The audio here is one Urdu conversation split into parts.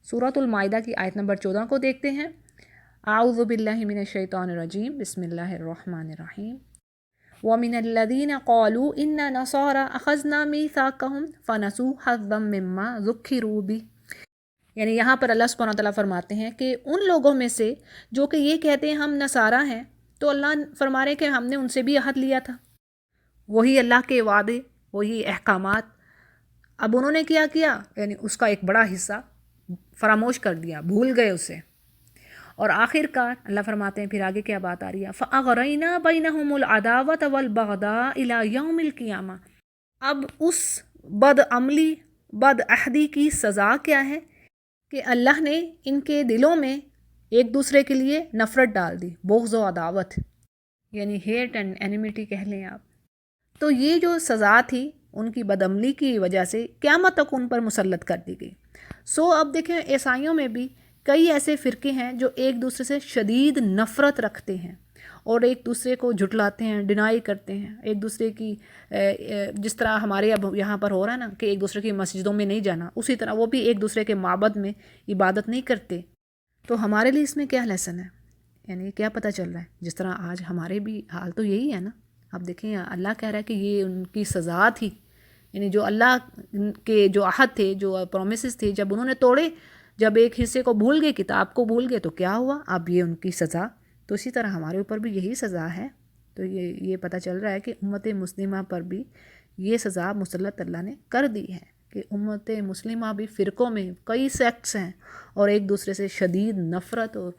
سورۃ المائدہ کی آیت نمبر 14 کو دیکھتے ہیں۔ اعوذ باللہ من الشیطان الرجیم، بسم اللہ الرحمن الرحیم۔ وَمِنَ الَّذِينَ قَالُوا إِنَّا نَصَارَىٰ أَخَذْنَا مِيثَاقَهُمْ فَنَسُوا حَظًّا مِّمَّا ذُكِّرُوا بِهِ۔ یعنی یہاں پر اللہ سبحانہ وتعالیٰ فرماتے ہیں کہ ان لوگوں میں سے جو کہ یہ کہتے ہیں ہم نصارہ ہیں، تو اللہ فرما رہے کہ ہم نے ان سے بھی عہد لیا تھا، وہی اللہ کے وعدے، وہی احکامات، اب انہوں نے کیا یعنی اس کا ایک بڑا حصہ فراموش کر دیا، بھول گئے اسے۔ اور آخر کار اللہ فرماتے ہیں، پھر آگے کیا بات آ رہی ہے، فَأَغْرَيْنَا بَيْنَهُمُ الْعَدَاوَةَ وَالْبَغْضَاءَ إِلَى يَوْمِ الْقِيَامَةِ۔ اب اس بد عملی، بد عہدی کی سزا کیا ہے کہ اللہ نے ان کے دلوں میں ایک دوسرے کے لیے نفرت ڈال دی، بغض و عداوت، یعنی ہیٹ اینڈ اینیمیٹی کہہ لیں آپ۔ تو یہ جو سزا تھی ان کی بدعملی کی وجہ سے قیامت تک ان پر مسلط کر دی گئی۔ اب دیکھیں عیسائیوں میں بھی کئی ایسے فرقے ہیں جو ایک دوسرے سے شدید نفرت رکھتے ہیں اور ایک دوسرے کو جھٹلاتے ہیں، ڈینائی کرتے ہیں، ایک دوسرے کی جس طرح ہمارے اب یہاں پر ہو رہا ہے نا کہ ایک دوسرے کی مسجدوں میں نہیں جانا، اسی طرح وہ بھی ایک دوسرے کے معبد میں عبادت نہیں کرتے۔ تو ہمارے لیے اس میں کیا لیسن ہے، یعنی کیا پتہ چل رہا ہے؟ جس طرح آج ہمارے بھی حال تو یہی ہے نا۔ اب دیکھیں اللہ کہہ رہا ہے کہ یہ ان کی سزا تھی، یعنی جو اللہ کے جو عہد تھے، جو پرومسز تھے، جب انہوں نے توڑے، جب ایک حصے کو بھول گئے، کتاب کو بھول گئے، تو کیا ہوا؟ اب یہ ان کی سزا۔ تو اسی طرح ہمارے اوپر بھی یہی سزا ہے۔ تو یہ پتہ چل رہا ہے کہ امت مسلمہ پر بھی یہ سزا مسلط اللہ نے کر دی ہے کہ امت مسلمہ بھی فرقوں میں کئی سیکٹس ہیں اور ایک دوسرے سے شدید نفرت اور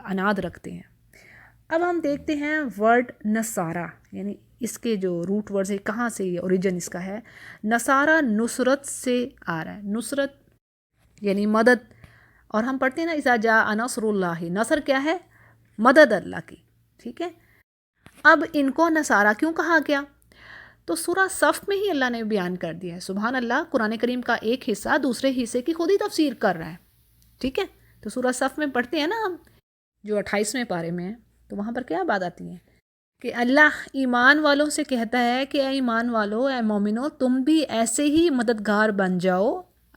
عناد رکھتے ہیں۔ اب ہم دیکھتے ہیں ورڈ نصارہ، یعنی اس کے جو روٹ ورڈ ہے، کہاں سے یہ اوریجن اس کا ہے۔ نصارہ نصرت سے آ رہا ہے، نصرت یعنی مدد، اور ہم پڑھتے ہیں نا اذا جاء نصر اللہ، نصر کیا ہے؟ مدد اللہ کی، ٹھیک ہے۔ اب ان کو نصارہ کیوں کہا گیا؟ تو سورہ صف میں ہی اللہ نے بیان کر دیا ہے، سبحان اللہ، قرآن کریم کا ایک حصہ دوسرے حصے کی خود ہی تفسیر کر رہا ہے، ٹھیک ہے۔ تو سورہ صف میں پڑھتے ہیں نا ہم، جو 28ویں پارے میں ہے، تو وہاں پر کیا بات آتی ہے کہ اللہ ایمان والوں سے کہتا ہے کہ اے ایمان والو، اے مومنو، تم بھی ایسے ہی مددگار بن جاؤ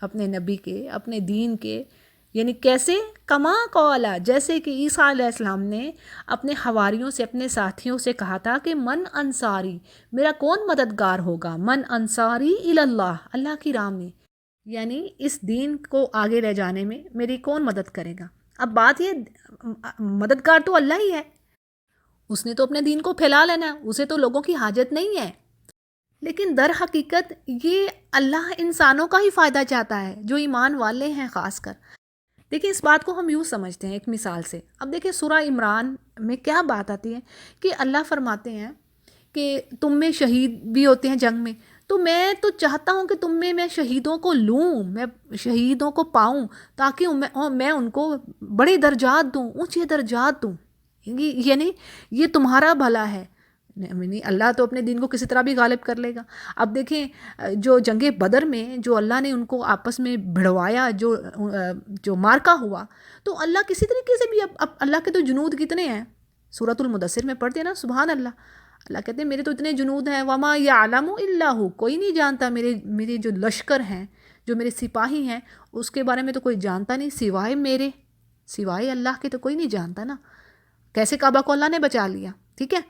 اپنے نبی کے، اپنے دین کے۔ یعنی کیسے؟ کما قالا، جیسے کہ عیسیٰ علیہ السلام نے اپنے حواریوں سے، اپنے ساتھیوں سے کہا تھا کہ من انصاری، میرا کون مددگار ہوگا؟ من انصاری اللہ، اللہ کی راہ میں، یعنی اس دین کو آگے لے جانے میں میری کون مدد کرے گا؟ اب بات یہ، مددگار تو اللہ ہی ہے، اس نے تو اپنے دین کو پھیلا لینا ہے، اسے تو لوگوں کی حاجت نہیں ہے۔ لیکن در حقیقت یہ اللہ انسانوں کا ہی فائدہ چاہتا ہے، جو ایمان والے ہیں خاص کر۔ دیکھیں اس بات کو ہم یوں سمجھتے ہیں ایک مثال سے۔ اب دیکھیں سورہ عمران میں کیا بات آتی ہے کہ اللہ فرماتے ہیں کہ تم میں شہید بھی ہوتے ہیں جنگ میں، تو میں تو چاہتا ہوں کہ تم میں شہیدوں کو لوں، میں شہیدوں کو پاؤں، تاکہ میں ان کو بڑے درجات دوں، اونچے درجات دوں، یعنی یہ تمہارا بھلا ہے۔ اللہ تو اپنے دین کو کسی طرح بھی غالب کر لے گا۔ اب دیکھیں جو جنگ بدر میں جو اللہ نے ان کو آپس میں بھڑوایا، جو مارکا ہوا، تو اللہ کسی طریقے سے بھی، اب اللہ کے تو جنود کتنے ہیں، سورۃ المدثر میں پڑھتے ہیں نا، سبحان اللہ، اللہ کہتے ہیں میرے تو اتنے جنود ہیں، وما یعلم الا ہو، کوئی نہیں جانتا، میرے جو لشکر ہیں، جو میرے سپاہی ہیں، اس کے بارے میں تو کوئی جانتا نہیں سوائے میرے، سوائے اللہ کے تو کوئی نہیں جانتا نا۔ کیسے کعبہ کو اللہ نے بچا لیا، ٹھیک ہے،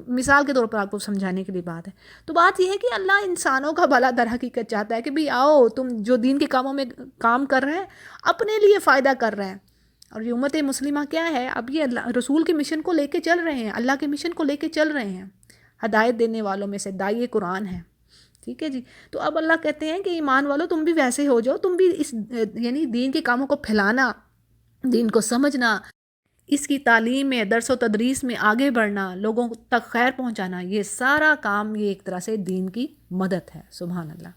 مثال کے طور پر آپ کو سمجھانے کے لیے بات ہے۔ تو بات یہ ہے کہ اللہ انسانوں کا بھلا در حقیقت چاہتا ہے کہ بھئی آؤ، تم جو دین کے کاموں میں کام کر رہے ہیں، اپنے لیے فائدہ کر رہے ہیں۔ اور یہ امت مسلمہ کیا ہے؟ اب یہ اللہ رسول کے مشن کو لے کے چل رہے ہیں، اللہ کے مشن کو لے کے چل رہے ہیں، ہدایت دینے والوں میں سے داعی قرآن ہے، ٹھیک ہے جی۔ تو اب اللہ کہتے ہیں کہ ایمان والو، تم بھی ویسے ہو جاؤ، تم بھی اس یعنی دین کے کاموں کو پھیلانا، دین کو سمجھنا، اس کی تعلیم میں، درس و تدریس میں آگے بڑھنا، لوگوں تک خیر پہنچانا، یہ سارا کام یہ ایک طرح سے دین کی مدد ہے، سبحان اللہ۔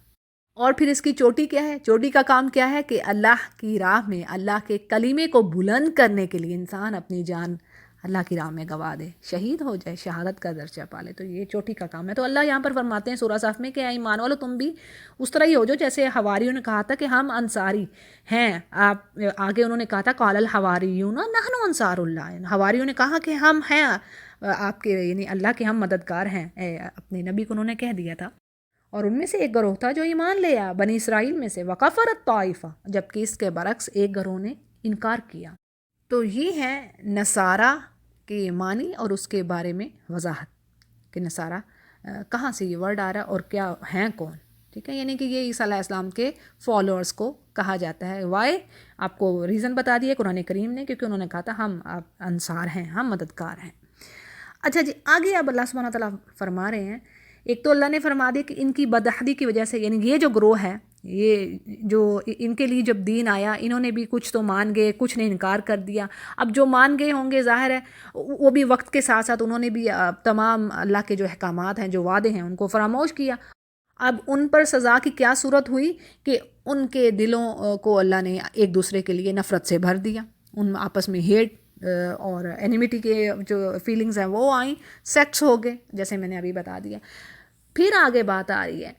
اور پھر اس کی چوٹی کیا ہے؟ چوٹی کا کام کیا ہے کہ اللہ کی راہ میں، اللہ کے کلمے کو بلند کرنے کے لیے انسان اپنی جان اللہ کی راہ میں گوا دے، شہید ہو جائے، شہادت کا درجہ پالے، تو یہ چوٹی کا کام ہے۔ تو اللہ یہاں پر فرماتے ہیں سورہ صف میں کہ اے ایمان والو، تم بھی اس طرح ہی ہو جاؤ جیسے حواریوں نے کہا تھا کہ ہم انصاری ہیں۔ آپ آگے انہوں نے کہا تھا قال الحواریون نحن انصار اللہ، حواریوں نے کہا کہ ہم ہیں آپ کے، یعنی اللہ کے ہم مددگار ہیں، اپنے نبی کو انہوں نے کہہ دیا تھا۔ اور ان میں سے ایک گروہ تھا جو ایمان لے آیا بنی اسرائیل میں سے، وکفرت طائفہ، جبکہ اس کے برعکس ایک گروہ نے انکار کیا۔ تو یہ ہے نصارہ کے معنی اور اس کے بارے میں وضاحت کہ نصارہ کہاں سے یہ ورڈ آ رہا ہے اور کیا ہیں کون، ٹھیک ہے، یعنی کہ یہ عیسیٰ علیہ السلام کے فالوورز کو کہا جاتا ہے۔ وائی آپ کو ریزن بتا دیا قرآن کریم نے، کیونکہ انہوں نے کہا تھا ہم انصار ہیں، ہم مددگار ہیں۔ اچھا جی، آگے اب اللہ سبحانہ تعالیٰ فرما رہے ہیں، ایک تو اللہ نے فرما دیا کہ ان کی بدعہدی کی وجہ سے، یعنی یہ جو گروہ ہے، یہ جو ان کے لیے جب دین آیا انہوں نے بھی کچھ تو مان گئے، کچھ نے انکار کر دیا۔ اب جو مان گئے ہوں گے ظاہر ہے وہ بھی وقت کے ساتھ ساتھ انہوں نے بھی تمام اللہ کے جو احکامات ہیں، جو وعدے ہیں، ان کو فراموش کیا۔ اب ان پر سزا کی کیا صورت ہوئی کہ ان کے دلوں کو اللہ نے ایک دوسرے کے لیے نفرت سے بھر دیا، ان آپس میں ہیٹ اور اینیمیٹی کے جو فیلنگز ہیں وہ آئیں، سیکس ہو گئے، جیسے میں نے ابھی بتا دیا۔ پھر آگے بات آ رہی ہے،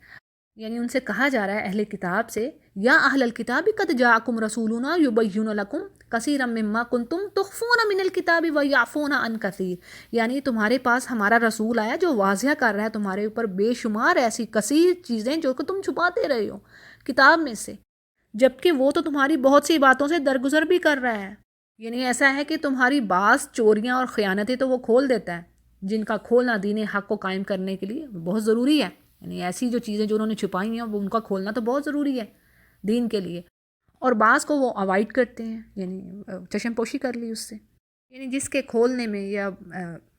یعنی ان سے کہا جا رہا ہے اہل کتاب سے، یا اہل الکتاب قد جاءکم رسولنا یبین لکم کثیرا مما کنتم تخفون من الکتاب ویعفون عن کثیر، یعنی تمہارے پاس ہمارا رسول آیا جو واضح کر رہا ہے تمہارے اوپر بے شمار ایسی کثیر چیزیں جو کہ تم چھپاتے رہے ہو کتاب میں سے، جبکہ وہ تو تمہاری بہت سی باتوں سے درگزر بھی کر رہا ہے۔ یعنی ایسا ہے کہ تمہاری بعض چوریاں اور خیانتیں تو وہ کھول دیتا ہے، جن کا کھولنا دین حق کو قائم کرنے کے لیے بہت ضروری ہے، یعنی ایسی جو چیزیں جو انہوں نے چھپائی ہیں وہ ان کا کھولنا تو بہت ضروری ہے دین کے لیے، اور بعض کو وہ اوائڈ کرتے ہیں، یعنی چشم پوشی کر لی اس سے، یعنی جس کے کھولنے میں یا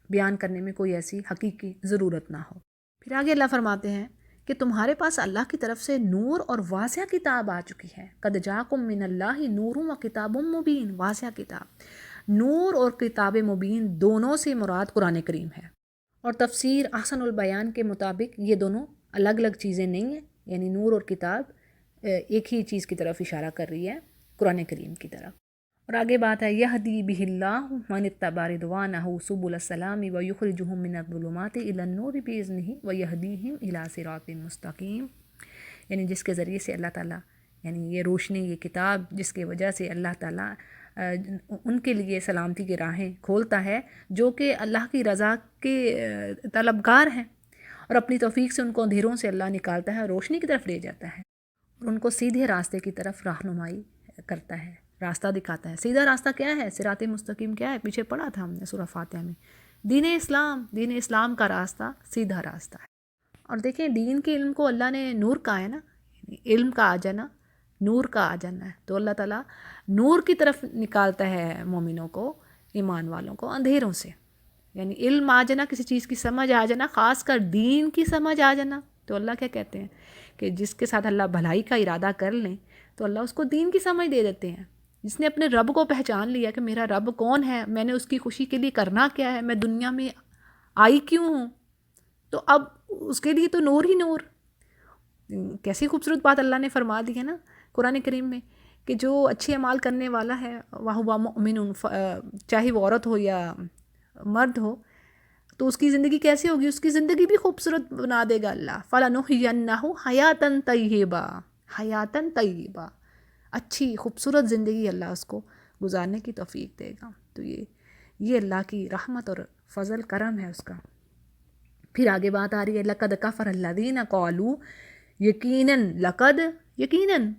بیان کرنے میں کوئی ایسی حقیقی ضرورت نہ ہو۔ پھر آگے اللہ فرماتے ہیں کہ تمہارے پاس اللہ کی طرف سے نور اور واضح کتاب آ چکی ہے، قد جاکم من اللہ نور و کتاب مبین، واضح کتاب۔ نور اور کتاب مبین دونوں سے مراد قرآن کریم ہے، اور تفسیر احسن البیان کے مطابق یہ دونوں الگ الگ چیزیں نہیں ہیں، یعنی نور اور کتاب ایک ہی چیز کی طرف اشارہ کر رہی ہے، قرآن کریم کی طرف۔ اور آگے بات ہے، یہدی بہ اللہ من اتبع رضوانہ سبل السلام ویخرجہم من الظلمات الی النور باذنہ ویہدیہم الی صراط مستقیم، یعنی جس کے ذریعے سے اللہ تعالیٰ، یعنی یہ روشنی، یہ کتاب جس کی وجہ سے اللہ تعالیٰ ان کے لیے سلامتی کی راہیں کھولتا ہے جو کہ اللہ کی رضا کے طلبگار ہیں، اور اپنی توفیق سے ان کو اندھیروں سے اللہ نکالتا ہے اور روشنی کی طرف لے جاتا ہے، اور ان کو سیدھے راستے کی طرف رہنمائی کرتا ہے، راستہ دکھاتا ہے۔ سیدھا راستہ کیا ہے؟ صراط مستقیم کیا ہے؟ پیچھے پڑھا تھا ہم نے سورہ فاتحہ میں، دین اسلام، دین اسلام کا راستہ سیدھا راستہ ہے۔ اور دیکھیں دین کے علم کو اللہ نے نور کہا ہے نا، علم کا آ جانا، نور کا آ جانا ہے، تو اللہ تعالیٰ نور کی طرف نکالتا ہے مومنوں کو، ایمان والوں کو اندھیروں سے، یعنی علم آ جانا، کسی چیز کی سمجھ آ جانا، خاص کر دین کی سمجھ آ جانا۔ تو اللہ کیا کہتے ہیں کہ جس کے ساتھ اللہ بھلائی کا ارادہ کر لیں تو اللہ اس کو دین کی سمجھ دے دیتے ہیں۔ جس نے اپنے رب کو پہچان لیا کہ میرا رب کون ہے، میں نے اس کی خوشی کے لیے کرنا کیا ہے، میں دنیا میں آئی کیوں ہوں، تو اب اس کے لیے تو نور ہی نور۔ کیسی خوبصورت بات اللہ نے فرما دی ہے نا قرآن کریم میں، کہ جو اچھے اعمال کرنے والا ہے وَهُوَ مُؤْمِنٌ، چاہے وہ عورت ہو یا مرد ہو، تو اس کی زندگی کیسی ہوگی؟ اس کی زندگی بھی خوبصورت بنا دے گا اللہ، فَلَنُحْيِيَنَّهُ حَيَاتًا طَيِّبَةً، حَيَاتًا طَيِّبَةً، اچھی خوبصورت زندگی اللہ اس کو گزارنے کی توفیق دے گا۔ تو یہ اللہ کی رحمت اور فضل کرم ہے اس کا۔ پھر آگے بات آ رہی ہے، لَقَدْ كَفَرَ الَّذِينَ قَالُوا، یقیناً، لقد، یقیناً،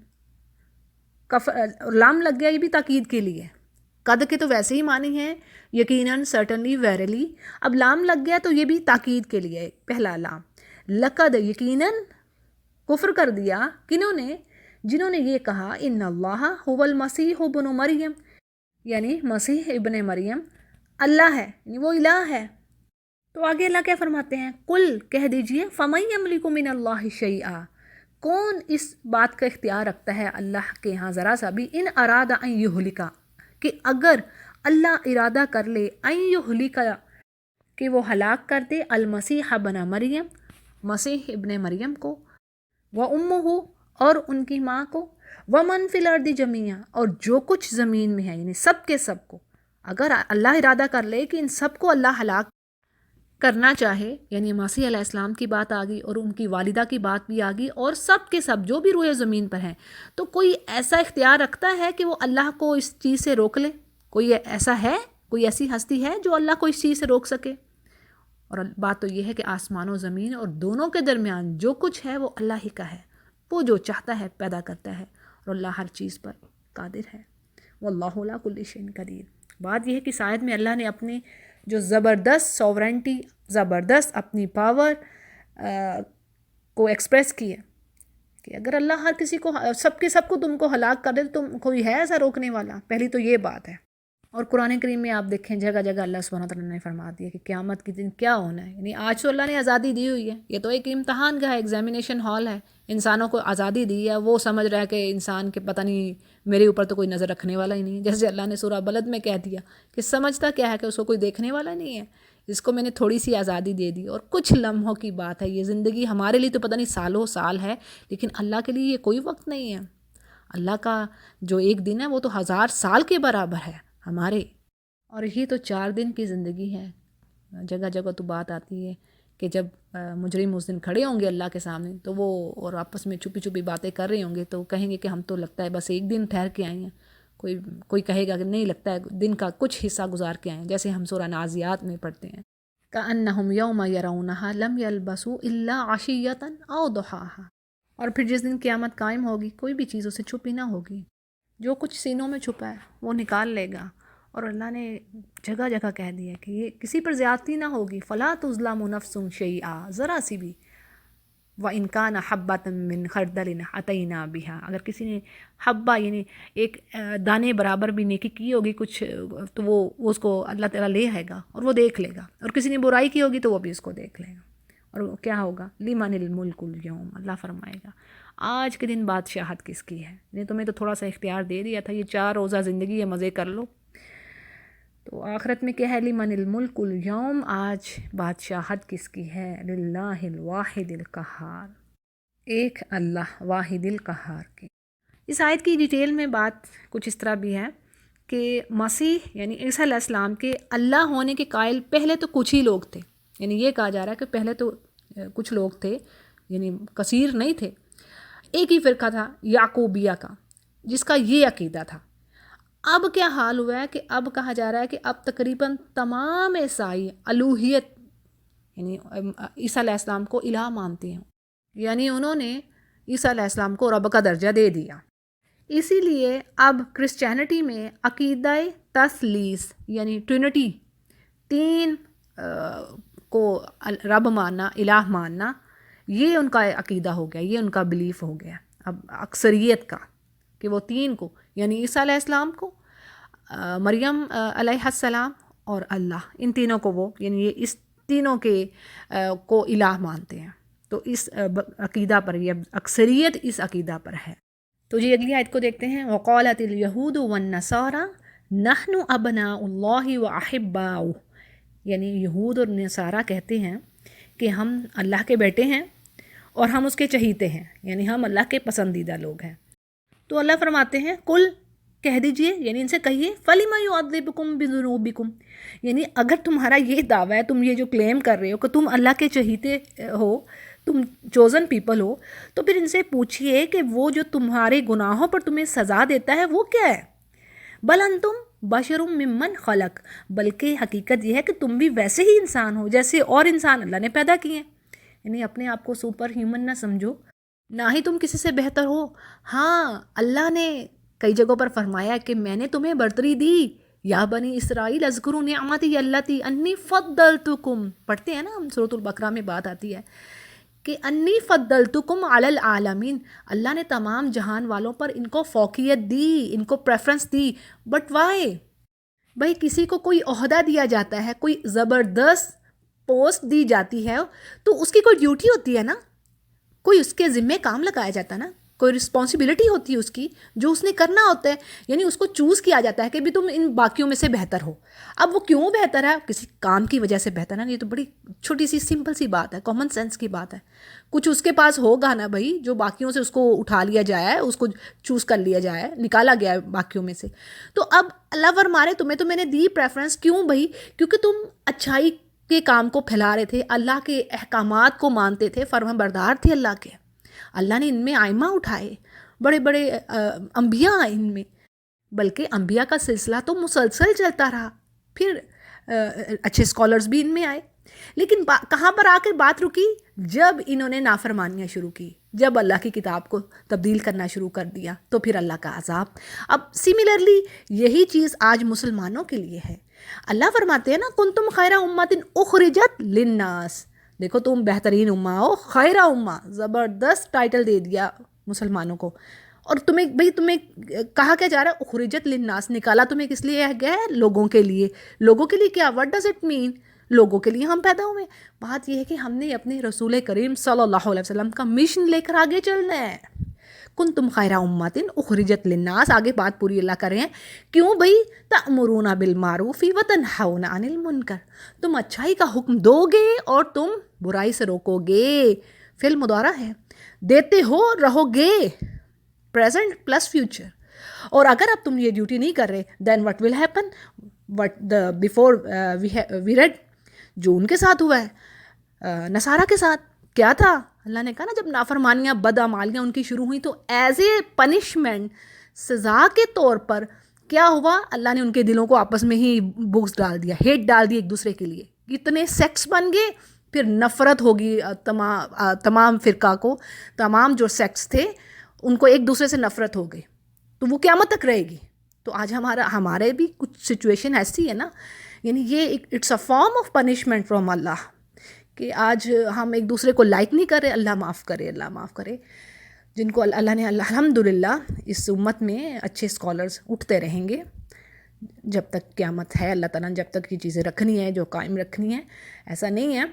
لام لگ گیا، یہ بھی تاکید کے لیے، قد کے تو ویسے ہی معنی ہیں یقیناً، سرٹنلی، ویرلی، اب لام لگ گیا تو یہ بھی تاکید کے لیے، پہلا لام، لقد، یقیناً، کفر کر دیا کنہوں نے؟ جنہوں نے یہ کہا ان اللہ هو المسیح ابن مریم، یعنی مسیح ابن مریم اللہ ہے، یعنی وہ الہ ہے۔ تو آگے اللہ کیا فرماتے ہیں؟ قل، کہہ دیجئے، فَمَن يَمْلِكُ مِنَ اللَّهِ شَيْئًا، کون اس بات کا اختیار رکھتا ہے اللہ کے ہاں ذرا سا بھی، ان اراد ان یہلکا، کہ اگر اللہ ارادہ کر لے، ان یہلکا، کہ وہ ہلاک کر دے، المسیح ابن مریم، مسیح ابن مریم کو، وَأُمُّهُ، اور ان کی ماں کو، وَمَن فِي الْأَرْضِ جَمِيعًا، اور جو کچھ زمین میں ہے، یعنی سب کے سب کو، اگر اللہ ارادہ کر لے کہ ان سب کو اللہ ہلاک کرنا چاہے، یعنی مسیح علیہ السلام کی بات آ گئی اور ان کی والدہ کی بات بھی آ گئی، اور سب کے سب جو بھی روئے زمین پر ہیں، تو کوئی ایسا اختیار رکھتا ہے کہ وہ اللہ کو اس چیز سے روک لے؟ کوئی ایسا ہے، کوئی ایسی ہستی ہے جو اللہ کو اس چیز سے روک سکے؟ اور بات تو یہ ہے کہ آسمان و زمین اور دونوں کے درمیان جو کچھ ہے وہ اللہ ہی کا ہے، وہ جو چاہتا ہے پیدا کرتا ہے، اور اللہ ہر چیز پر قادر ہے، واللہ علی کل شیء قدیر۔ بات یہ ہے کہ شاید میں اللہ نے اپنی جو زبردست سوورنٹی، زبردست اپنی پاور کو ایکسپریس کی ہے کہ اگر اللہ ہر کسی کو سب کو تم کو ہلاک کر دے تو تم کوئی ہے ایسا روکنے والا؟ پہلی تو یہ بات ہے۔ اور قرآن کریم میں آپ دیکھیں جگہ جگہ اللہ سبحانہ وتعالیٰ نے فرما دیا کہ قیامت کے دن کیا ہونا ہے۔ یعنی آج تو اللہ نے آزادی دی ہوئی ہے، یہ تو ایک امتحان کا ہے، ایگزامینیشن ہال ہے، انسانوں کو آزادی دی ہے، وہ سمجھ رہا ہے کہ انسان کے پتہ نہیں میرے اوپر تو کوئی نظر رکھنے والا ہی نہیں ہے، جیسے اللہ نے سورہ بلد میں کہہ دیا کہ سمجھتا کیا ہے کہ اس کو کوئی دیکھنے والا نہیں ہے، اس کو میں نے تھوڑی سی آزادی دے دی، اور کچھ لمحوں کی بات ہے یہ زندگی، ہمارے لیے تو پتہ نہیں سالوں سال ہے، لیکن اللہ کے لیے یہ کوئی وقت نہیں ہے۔ اللہ کا جو ایک دن ہے وہ تو 1000 سال کے برابر ہے ہمارے، اور یہ تو 4 دن کی زندگی ہے۔ جگہ جگہ تو بات آتی ہے کہ جب مجرم اس دن کھڑے ہوں گے اللہ کے سامنے تو وہ اور آپس میں چھپی چھپی باتیں کر رہے ہوں گے، تو کہیں گے کہ ہم تو لگتا ہے بس ایک دن ٹھہر کے آئے ہیں، کوئی کہے گا کہ نہیں لگتا ہے دن کا کچھ حصہ گزار کے آئے ہیں، جیسے ہم سورہ نازعات میں پڑھتے ہیں کأنہم یوم یرونہا لم یلبسوا الا عشیۃ او ضحاہا۔ اور پھر جس دن قیامت قائم ہوگی کوئی بھی چیز اسے چھپی نہ ہوگی، جو کچھ سینوں میں چھپا ہے وہ نکال لے گا، اور اللہ نے جگہ جگہ کہہ دیا کہ یہ کسی پر زیادتی نہ ہوگی، فلا تظلم نفس شیئا، ذرا سی بھی، وَإِنْ كَانَ حَبَّةً مِّنْ خَرْدَلٍ أَتَيْنَا بِهَا، اگر کسی نے حبہ یعنی ایک دانے برابر بھی نیکی کی ہوگی کچھ تو وہ اس کو اللہ تعالیٰ لے آئے گا اور وہ دیکھ لے گا، اور کسی نے برائی کی ہوگی تو وہ بھی اس کو دیکھ لے گا، اور وہ کیا ہوگا؟ لِمَنِ الْمُلْكُ الْيَوْمَ، اللہ فرمائے گا آج کے دن بادشاہت کس کی ہے؟ نے تمہیں تو تھوڑا سا اختیار دے دیا تھا، یہ 4 روزہ زندگی ہے، مزے کر لو، تو آخرت میں کیا ہے؟ لمن الملک اليوم، آج بادشاہت کس کی ہے؟ للہ الواحد القہار، ایک اللہ واحد القہار کی۔ اس آیت کی ڈیٹیل میں بات کچھ اس طرح بھی ہے کہ مسیح یعنی عیسیٰ علیہ السلام کے اللہ ہونے کے قائل پہلے تو کچھ ہی لوگ تھے، یعنی یہ کہا جا رہا ہے کہ پہلے تو کچھ لوگ تھے، یعنی کثیر نہیں تھے، ایک ہی فرقہ تھا یعقوبیہ کا جس کا یہ عقیدہ تھا۔ اب کیا حال ہوا ہے کہ اب کہا جا رہا ہے کہ اب تقریباً تمام عیسائی الوہیت یعنی عیسیٰ علیہ السلام کو الہ مانتے ہیں، یعنی انہوں نے عیسیٰ علیہ السلام کو رب کا درجہ دے دیا۔ اسی لیے اب کرسچینٹی میں عقیدہ تثلیث یعنی ٹرینٹی، 3 کو رب ماننا، الہ ماننا، یہ ان کا عقیدہ ہو گیا، یہ ان کا بلیف ہو گیا اب اکثریت کا، کہ وہ 3 کو یعنی عیسیٰ علیہ السلام کو، مریم علیہ السلام اور اللہ، ان تینوں کو وہ یعنی یہ اس تینوں کے کو الہ مانتے ہیں۔ تو اس عقیدہ پر یہ اکثریت اس عقیدہ پر ہے۔ تو جی اگلی آیت کو دیکھتے ہیں، وقالت الیہود والنصارى نحن ابناء اللہ واحباؤہ، یعنی یہود اور نصارہ کہتے ہیں کہ ہم اللہ کے بیٹے ہیں اور ہم اس کے چہیتے ہیں، یعنی ہم اللہ کے پسندیدہ لوگ ہیں۔ تو اللہ فرماتے ہیں کل، کہہ دیجئے، یعنی ان سے کہیے، فَلِمَ يُعَذِّبُكُم بِذُنُوبِكُم، یعنی اگر تمہارا یہ دعویٰ ہے، تم یہ جو کلیم کر رہے ہو کہ تم اللہ کے چہیتے ہو، تم چوزن پیپل ہو، تو پھر ان سے پوچھئے کہ وہ جو تمہارے گناہوں پر تمہیں سزا دیتا ہے وہ کیا ہے؟ بل انتم بشر ممن خلق، بلکہ حقیقت یہ ہے کہ تم بھی ویسے ہی انسان ہو جیسے اور انسان اللہ نے پیدا کیے ہیں، یعنی اپنے آپ کو سپر ہیومن نہ سمجھو، نہ ہی تم کسی سے بہتر ہو۔ ہاں اللہ نے کئی جگہوں پر فرمایا کہ میں نے تمہیں برتری دی، یا بنی اسرائیل اذکروا نعمتی التی انی فضلتکم، پڑھتے ہیں نا ہم سورۃ البقرہ میں بات آتی ہے کہ انی فضلتکم علی العالمین، اللہ نے تمام جہان والوں پر ان کو فوقیت دی، ان کو پریفرنس دی، بٹ وائی؟ بھائی کسی کو کوئی عہدہ دیا جاتا ہے، کوئی زبردست پوسٹ دی جاتی ہے تو اس کی کوئی ڈیوٹی ہوتی ہے نا، کوئی اس کے ذمے کام لگایا جاتا ہے نا، کوئی رسپانسبلٹی ہوتی ہے اس کی جو اس نے کرنا ہوتا ہے، یعنی اس کو چوز کیا جاتا ہے کہ بھی تم ان باقیوں میں سے بہتر ہو۔ اب وہ کیوں بہتر ہے؟ کسی کام کی وجہ سے بہتر ہے نا، یہ تو بڑی چھوٹی سی سمپل سی بات ہے، کامن سینس کی بات ہے، کچھ اس کے پاس ہوگا نا بھائی جو باقیوں سے اس کو اٹھا لیا جائے، اس کو چوز کر لیا جائے، نکالا گیا ہے باقیوں میں سے۔ تو اب اللہ فرمارے تمہیں تو میں نے دی پریفرنس، کیوں بھائی؟ کیونکہ تم اچھائی کے کام کو پھیلا رہے تھے، اللہ کے احکامات کو مانتے تھے، فرمان بردار تھے اللہ کے، اللہ نے ان میں ائمہ اٹھائے، بڑے بڑے انبیاء آئے ان میں، بلکہ انبیاء کا سلسلہ تو مسلسل چلتا رہا، پھر اچھے اسکالرز بھی ان میں آئے، لیکن کہاں پر آ کر بات رکی؟ جب انہوں نے نافرمانیاں شروع کی، جب اللہ کی کتاب کو تبدیل کرنا شروع کر دیا، تو پھر اللہ کا عذاب۔ اب سملرلی یہی چیز آج مسلمانوں کے لیے ہے۔ اللہ فرماتے ہیں نا کنتم خیر امۃ اخرجت للناس، دیکھو تم بہترین امہ ہو، خیر امہ، زبردست ٹائٹل دے دیا مسلمانوں کو۔ اور تمہیں کہا کیا جا رہا ہے؟ اخرجت للناس، نکالا تمہیں کس لیے گیا ہے؟ لوگوں کے لیے۔ لوگوں کے لیے کیا؟ What does it mean? لوگوں کے لیے ہم پیدا ہوئے۔ بات یہ ہے کہ ہم نے اپنے رسول کریم صلی اللہ علیہ وسلم کا مشن لے کر آگے چلنا ہے۔ کنتم خیر امۃ اخرجت للناس، آگے بات پوری اللہ کر رہے ہیں، کیوں بھئی؟ تأمرون بالمعروف وتنہون عن المنکر، تم اچھائی کا حکم دو گے اور تم برائی سے روکو گے۔ فعل مضارع ہے، دیتے ہو رہو گے، پریزنٹ پلس فیوچر۔ اور اگر اب تم یہ ڈیوٹی نہیں کر رہے then what will happen? What the before we read, جو ان کے ساتھ ہوا ہے نصارہ کے ساتھ کیا تھا؟ اللہ نے کہا نا جب نافرمانیاں بدعمالیاں ان کی شروع ہوئیں تو ایز اے پنشمنٹ، سزا کے طور پر کیا ہوا؟ اللہ نے ان کے دلوں کو آپس میں ہی بغض ڈال دیا، ہیٹ ڈال دی ایک دوسرے کے لیے، اتنے سیکس بن گئے، پھر نفرت ہوگی تمام فرقہ کو، تمام جو سیکس تھے ان کو ایک دوسرے سے نفرت ہو گئی، تو وہ قیامت تک رہے گی۔ تو آج ہمارے بھی کچھ سچویشن ایسی ہے نا، یعنی یہ it's a form of punishment from Allah, کہ آج ہم ایک دوسرے کو لائک نہیں کر رہے۔ اللہ معاف کرے، اللہ معاف کرے۔ جن کو اللہ نے الحمدللہ اس امت میں اچھے اسکالرز اٹھتے رہیں گے جب تک قیامت ہے، اللہ تعالیٰ نے جب تک یہ چیزیں رکھنی ہے جو قائم رکھنی ہے۔ ایسا نہیں ہے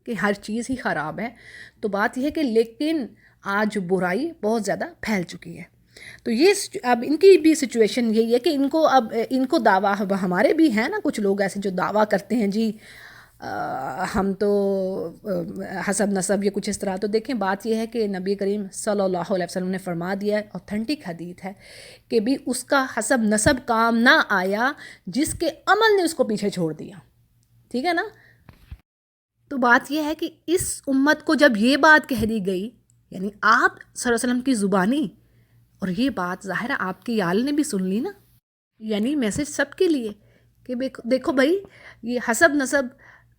کہ ہر چیز ہی خراب ہے، تو بات یہ ہے کہ لیکن آج برائی بہت زیادہ پھیل چکی ہے۔ تو یہ اب ان کی بھی سچویشن یہی ہے کہ ان کو دعویٰ، ہمارے بھی ہیں نا کچھ لوگ ایسے جو دعویٰ کرتے ہیں جی ہم تو حسب نسب یا کچھ اس طرح۔ تو دیکھیں بات یہ ہے کہ نبی کریم صلی اللہ علیہ وسلم نے فرما دیا ہے، اوتھینٹک حدیث ہے کہ بھی اس کا حسب نسب کام نہ آیا جس کے عمل نے اس کو پیچھے چھوڑ دیا، ٹھیک ہے نا۔ تو بات یہ ہے کہ اس امت کو جب یہ بات کہہ دی گئی، یعنی آپ صلی اللہ علیہ وسلم کی زبانی، اور یہ بات ظاہر ہے آپ کی آل نے بھی سن لی نا، یعنی میسج سب کے لیے کہ دیکھو بھائی یہ حسب نسب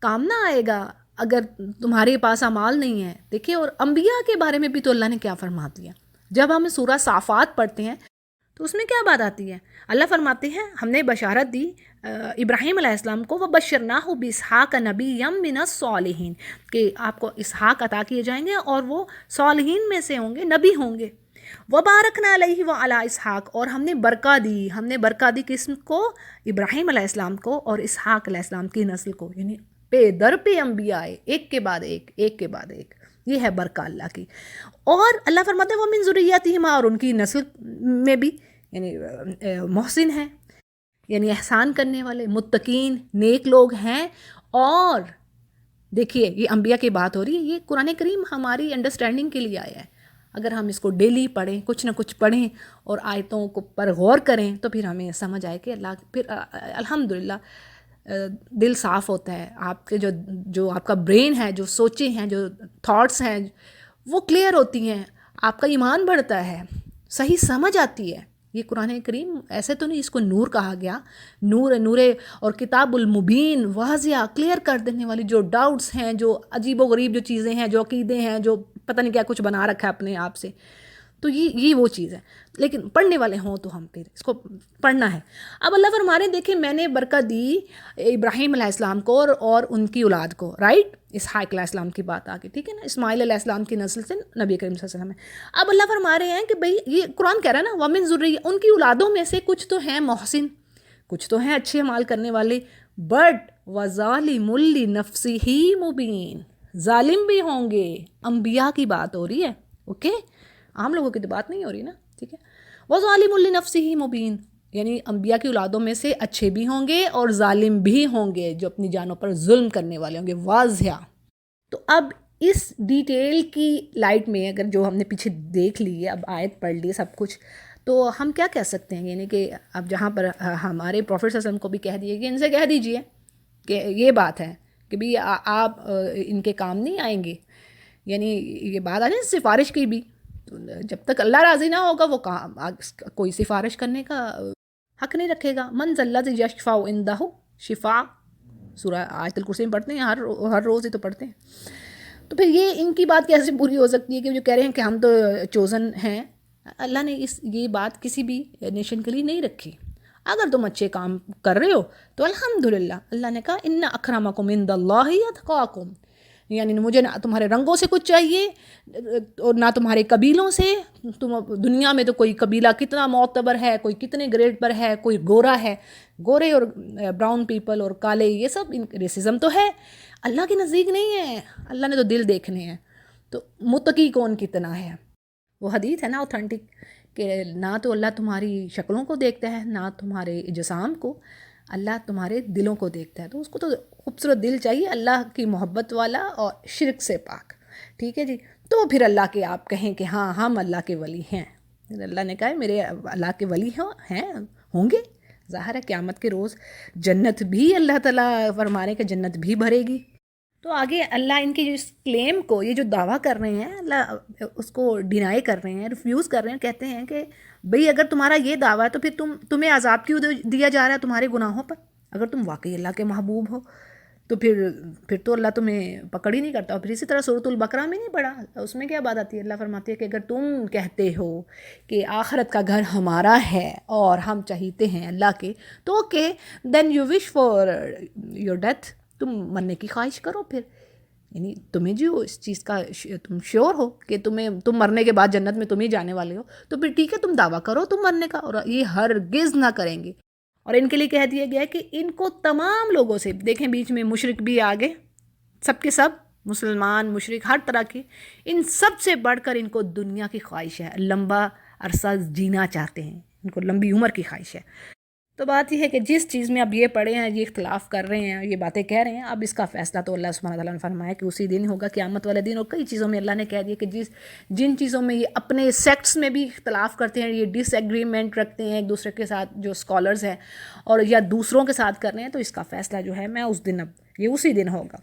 کام نہ آئے گا اگر تمہارے پاس اعمال نہیں ہے۔ دیکھیں اور انبیاء کے بارے میں بھی تو اللہ نے کیا فرما دیا۔ جب ہم سورہ صافات پڑھتے ہیں تو اس میں کیا بات آتی ہے؟ اللہ فرماتے ہیں ہم نے بشارت دی ابراہیم علیہ السلام کو، وَبَشَّرْنَاهُ بِإِسْحَاقَ نَبِيًّا مِّنَ الصَّالِحِينَ، کہ آپ کو اسحاق عطا کیے جائیں گے اور وہ صالحین میں سے ہوں گے، نبی ہوں گے۔ وَبَارَكْنَا عَلَيْهِ وَعَلَىٰ إِسْحَاقَ، اور ہم نے برکہ دی کس کو؟ ابراہیم علیہ السلام کو اور اسحاق علیہ السلام کی نسل کو، یعنی پہ در پہ انبیاء آئے، ایک کے بعد ایک، ایک کے بعد ایک۔ یہ ہے برکہ اللہ کی۔ اور اللہ فرماتے ہیں وَمِن ذُرِّيَّتِهِمَا، اور ان کی نسل میں بھی یعنی محسن ہیں، یعنی احسان کرنے والے، متقین، نیک لوگ ہیں۔ اور دیکھیے یہ انبیاء کی بات ہو رہی ہے، یہ قرآن کریم ہماری انڈرسٹینڈنگ کے لیے آیا ہے۔ اگر ہم اس کو ڈیلی پڑھیں، کچھ نہ کچھ پڑھیں اور آیتوں کو پر غور کریں تو پھر ہمیں سمجھ آئے کہ اللہ پھر الحمدللہ دل صاف ہوتا ہے، آپ کے جو آپ کا برین ہے، جو سوچیں ہیں، جو تھاٹس ہیں وہ کلیئر ہوتی ہیں، آپ کا ایمان بڑھتا ہے، صحیح سمجھ آتی ہے۔ یہ قرآن کریم ایسے تو نہیں اس کو نور کہا گیا، نور اور کتاب المبین، واضح کلیئر کر دینے والی، جو ڈاؤٹس ہیں، جو عجیب و غریب جو چیزیں ہیں، جو عقیدے ہیں، جو پتہ نہیں کیا کچھ بنا رکھا ہے اپنے آپ سے، تو یہ وہ چیز ہے۔ لیکن پڑھنے والے ہوں تو ہم پھر اس کو پڑھنا ہے۔ اب اللہ فرما رہے ہیں دیکھیں میں نے برکت دی ابراہیم علیہ السلام کو اور ان کی اولاد کو، رائٹ، اسحاق علیہ السلام کی بات آ گئی، ٹھیک ہے نا، اسماعیل علیہ السلام کی نسل سے نبی کریم صلی اللہ علیہ وسلم ہے۔ اب اللہ فرما رہے ہیں کہ بھئی یہ قرآن کہہ رہا ہے نا وَمِن ذُرِّيَّةٍ، ان کی اولادوں میں سے کچھ تو ہیں محسن، کچھ تو ہیں اچھے اعمال کرنے والے، بٹ وَظَالِمٌ لِنَفْسِهِ مُبِينٌ، ظالم بھی ہوں گے۔ انبیاء کی بات ہو رہی ہے، اوکے، عام لوگوں کی تو بات نہیں ہو رہی نا، ٹھیک ہے۔ وَظَالِمٌ لِنَفْسِهِ مُبِينٌ، یعنی انبیاء کی اولادوں میں سے اچھے بھی ہوں گے اور ظالم بھی ہوں گے، جو اپنی جانوں پر ظلم کرنے والے ہوں گے، واضح۔ تو اب اس ڈیٹیل کی لائٹ میں اگر جو ہم نے پیچھے دیکھ لی ہے، اب آیت پڑھ لی سب کچھ، تو ہم کیا کہہ سکتے ہیں؟ یعنی کہ اب جہاں پر ہمارے پروفیٹ صلی اللہ علیہ وسلم کو بھی کہہ دیے کہ ان سے کہہ دیجئے کہ یہ بات ہے کہ بھی آپ ان کے کام نہیں آئیں گے، یعنی یہ بات آ جائے سفارش کی بھی، جب تک اللہ راضی نہ ہوگا وہ کوئی سفارش کرنے کا حق نہیں رکھے گا۔ من ذا الذی یشفع عندہ شفاء سورہ آیت الکرسی میں پڑھتے ہیں، ہر روز ہی تو پڑھتے ہیں. تو پھر یہ ان کی بات کیسے پوری ہو سکتی ہے کہ جو کہہ رہے ہیں کہ ہم تو چوزن ہیں. اللہ نے یہ بات کسی بھی نیشن کے لیے نہیں رکھی. اگر تم اچھے کام کر رہے ہو تو الحمدللہ. اللہ نے کہا ان اکرمکم عند اللہ اتقاکم، یعنی مجھے نہ تمہارے رنگوں سے کچھ چاہیے اور نہ تمہارے قبیلوں سے. تم دنیا میں تو کوئی قبیلہ کتنا معتبر ہے، کوئی کتنے گریڈ پر ہے، کوئی گورا ہے، گورے اور براؤن پیپل اور کالے، یہ سب ریسزم تو ہے، اللہ کے نزدیک نہیں ہے. اللہ نے تو دل دیکھنے ہیں. تو متقی کون کتنا ہے. وہ حدیث ہے نا اوتھینٹک کہ نہ تو اللہ تمہاری شکلوں کو دیکھتا ہے نہ تمہارے اجسام کو، اللہ تمہارے دلوں کو دیکھتا ہے. تو اس کو تو خوبصورت دل چاہیے، اللہ کی محبت والا اور شرک سے پاک. ٹھیک ہے جی. تو پھر اللہ کے آپ کہیں کہ ہاں ہم اللہ کے ولی ہیں. اللہ نے کہا میرے اللہ کے ولی ہیں، ہوں گے. ظاہر ہے قیامت کے روز جنت بھی اللہ تعالیٰ فرمانے کہ جنت بھی بھرے گی. تو آگے اللہ ان کے جو اس کلیم کو، یہ جو دعویٰ کر رہے ہیں، اللہ اس کو ڈینائی کر رہے ہیں، ریفیوز کر رہے ہیں. کہتے ہیں کہ بھئی اگر تمہارا یہ دعویٰ ہے تو پھر تمہیں عذاب کیوں دیا جا رہا ہے تمہارے گناہوں پر؟ اگر تم واقعی اللہ کے محبوب ہو تو پھر تو اللہ تمہیں پکڑ ہی نہیں کرتا. اور پھر اسی طرح سورۃ البقرہ میں نہیں پڑھا، اس میں کیا بات آتی ہے؟ اللہ فرماتی ہے کہ اگر تم کہتے ہو کہ آخرت کا گھر ہمارا ہے اور ہم چاہتے ہیں اللہ کے، تو okay then you wish for your death, تم مرنے کی خواہش کرو. پھر یعنی تمہیں جو اس چیز کا تم شیور ہو کہ تم مرنے کے بعد جنت میں تم ہی جانے والے ہو، تو پھر ٹھیک ہے تم دعویٰ کرو تم مرنے کا. اور یہ ہرگز نہ کریں گے. اور ان کے لیے کہہ دیا گیا ہے کہ ان کو تمام لوگوں سے، دیکھیں بیچ میں مشرک بھی آگے، سب کے سب مسلمان مشرک ہر طرح کے، ان سب سے بڑھ کر ان کو دنیا کی خواہش ہے، لمبا عرصہ جینا چاہتے ہیں، ان کو لمبی عمر کی خواہش ہے. تو بات یہ ہے کہ جس چیز میں اب یہ پڑھے ہیں، یہ اختلاف کر رہے ہیں، یہ باتیں کہہ رہے ہیں، اب اس کا فیصلہ تو اللہ سبحانہ تعالیٰ نے فرمایا کہ اسی دن ہوگا، قیامت والے دن. اور کئی چیزوں میں اللہ نے کہہ دیا کہ جن چیزوں میں یہ اپنے سیکٹس میں بھی اختلاف کرتے ہیں، یہ ڈس ایگریمنٹ رکھتے ہیں ایک دوسرے کے ساتھ، جو اسکالرز ہیں، اور یا دوسروں کے ساتھ کر رہے ہیں، تو اس کا فیصلہ جو ہے میں اس دن، اب یہ اسی دن ہوگا.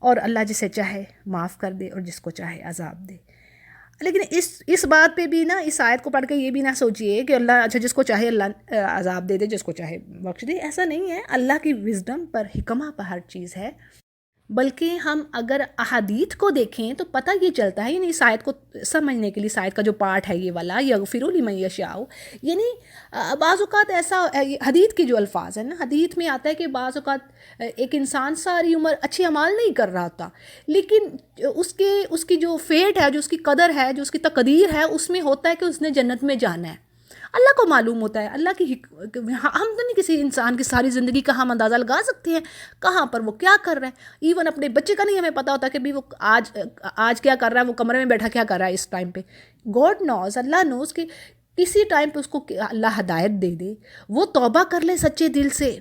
اور اللہ جسے چاہے معاف کر دے اور جس کو چاہے عذاب دے. لیکن اس بات پہ بھی نا، اس آیت کو پڑھ کے یہ بھی نہ سوچئے کہ اللہ اچھا جس کو چاہے اللہ عذاب دے دے، جس کو چاہے بخش دے. ایسا نہیں ہے. اللہ کی وزڈم پر، حکمہ پر ہر چیز ہے. بلکہ ہم اگر احادیث کو دیکھیں تو پتہ یہ چلتا ہے، یعنی اس آیت کو سمجھنے کے لیے، اس آیت کا جو پارٹ ہے یہ والا یغفر لمن یشاء، یعنی بعض اوقات ایسا حدیث کی جو الفاظ ہیں نا، حدیث میں آتا ہے کہ بعض اوقات ایک انسان ساری عمر اچھے اعمال نہیں کر رہا ہوتا، لیکن اس کی جو فیٹ ہے، جو اس کی قدر ہے، جو اس کی تقدیر ہے، اس میں ہوتا ہے کہ اس نے جنت میں جانا ہے. اللہ کو معلوم ہوتا ہے. اللہ کی ہم تو نہیں کسی انسان کی ساری زندگی کا ہم اندازہ لگا سکتے ہیں کہاں پر وہ کیا کر رہا ہے. ایون اپنے بچے کا نہیں ہمیں پتہ ہوتا کہ بھی وہ آج کیا کر رہا ہے، وہ کمرے میں بیٹھا کیا کر رہا ہے اس ٹائم پہ. گاڈ نوز، اللہ نوز کہ کسی ٹائم پہ اس کو اللہ ہدایت دے دے، وہ توبہ کر لے سچے دل سے.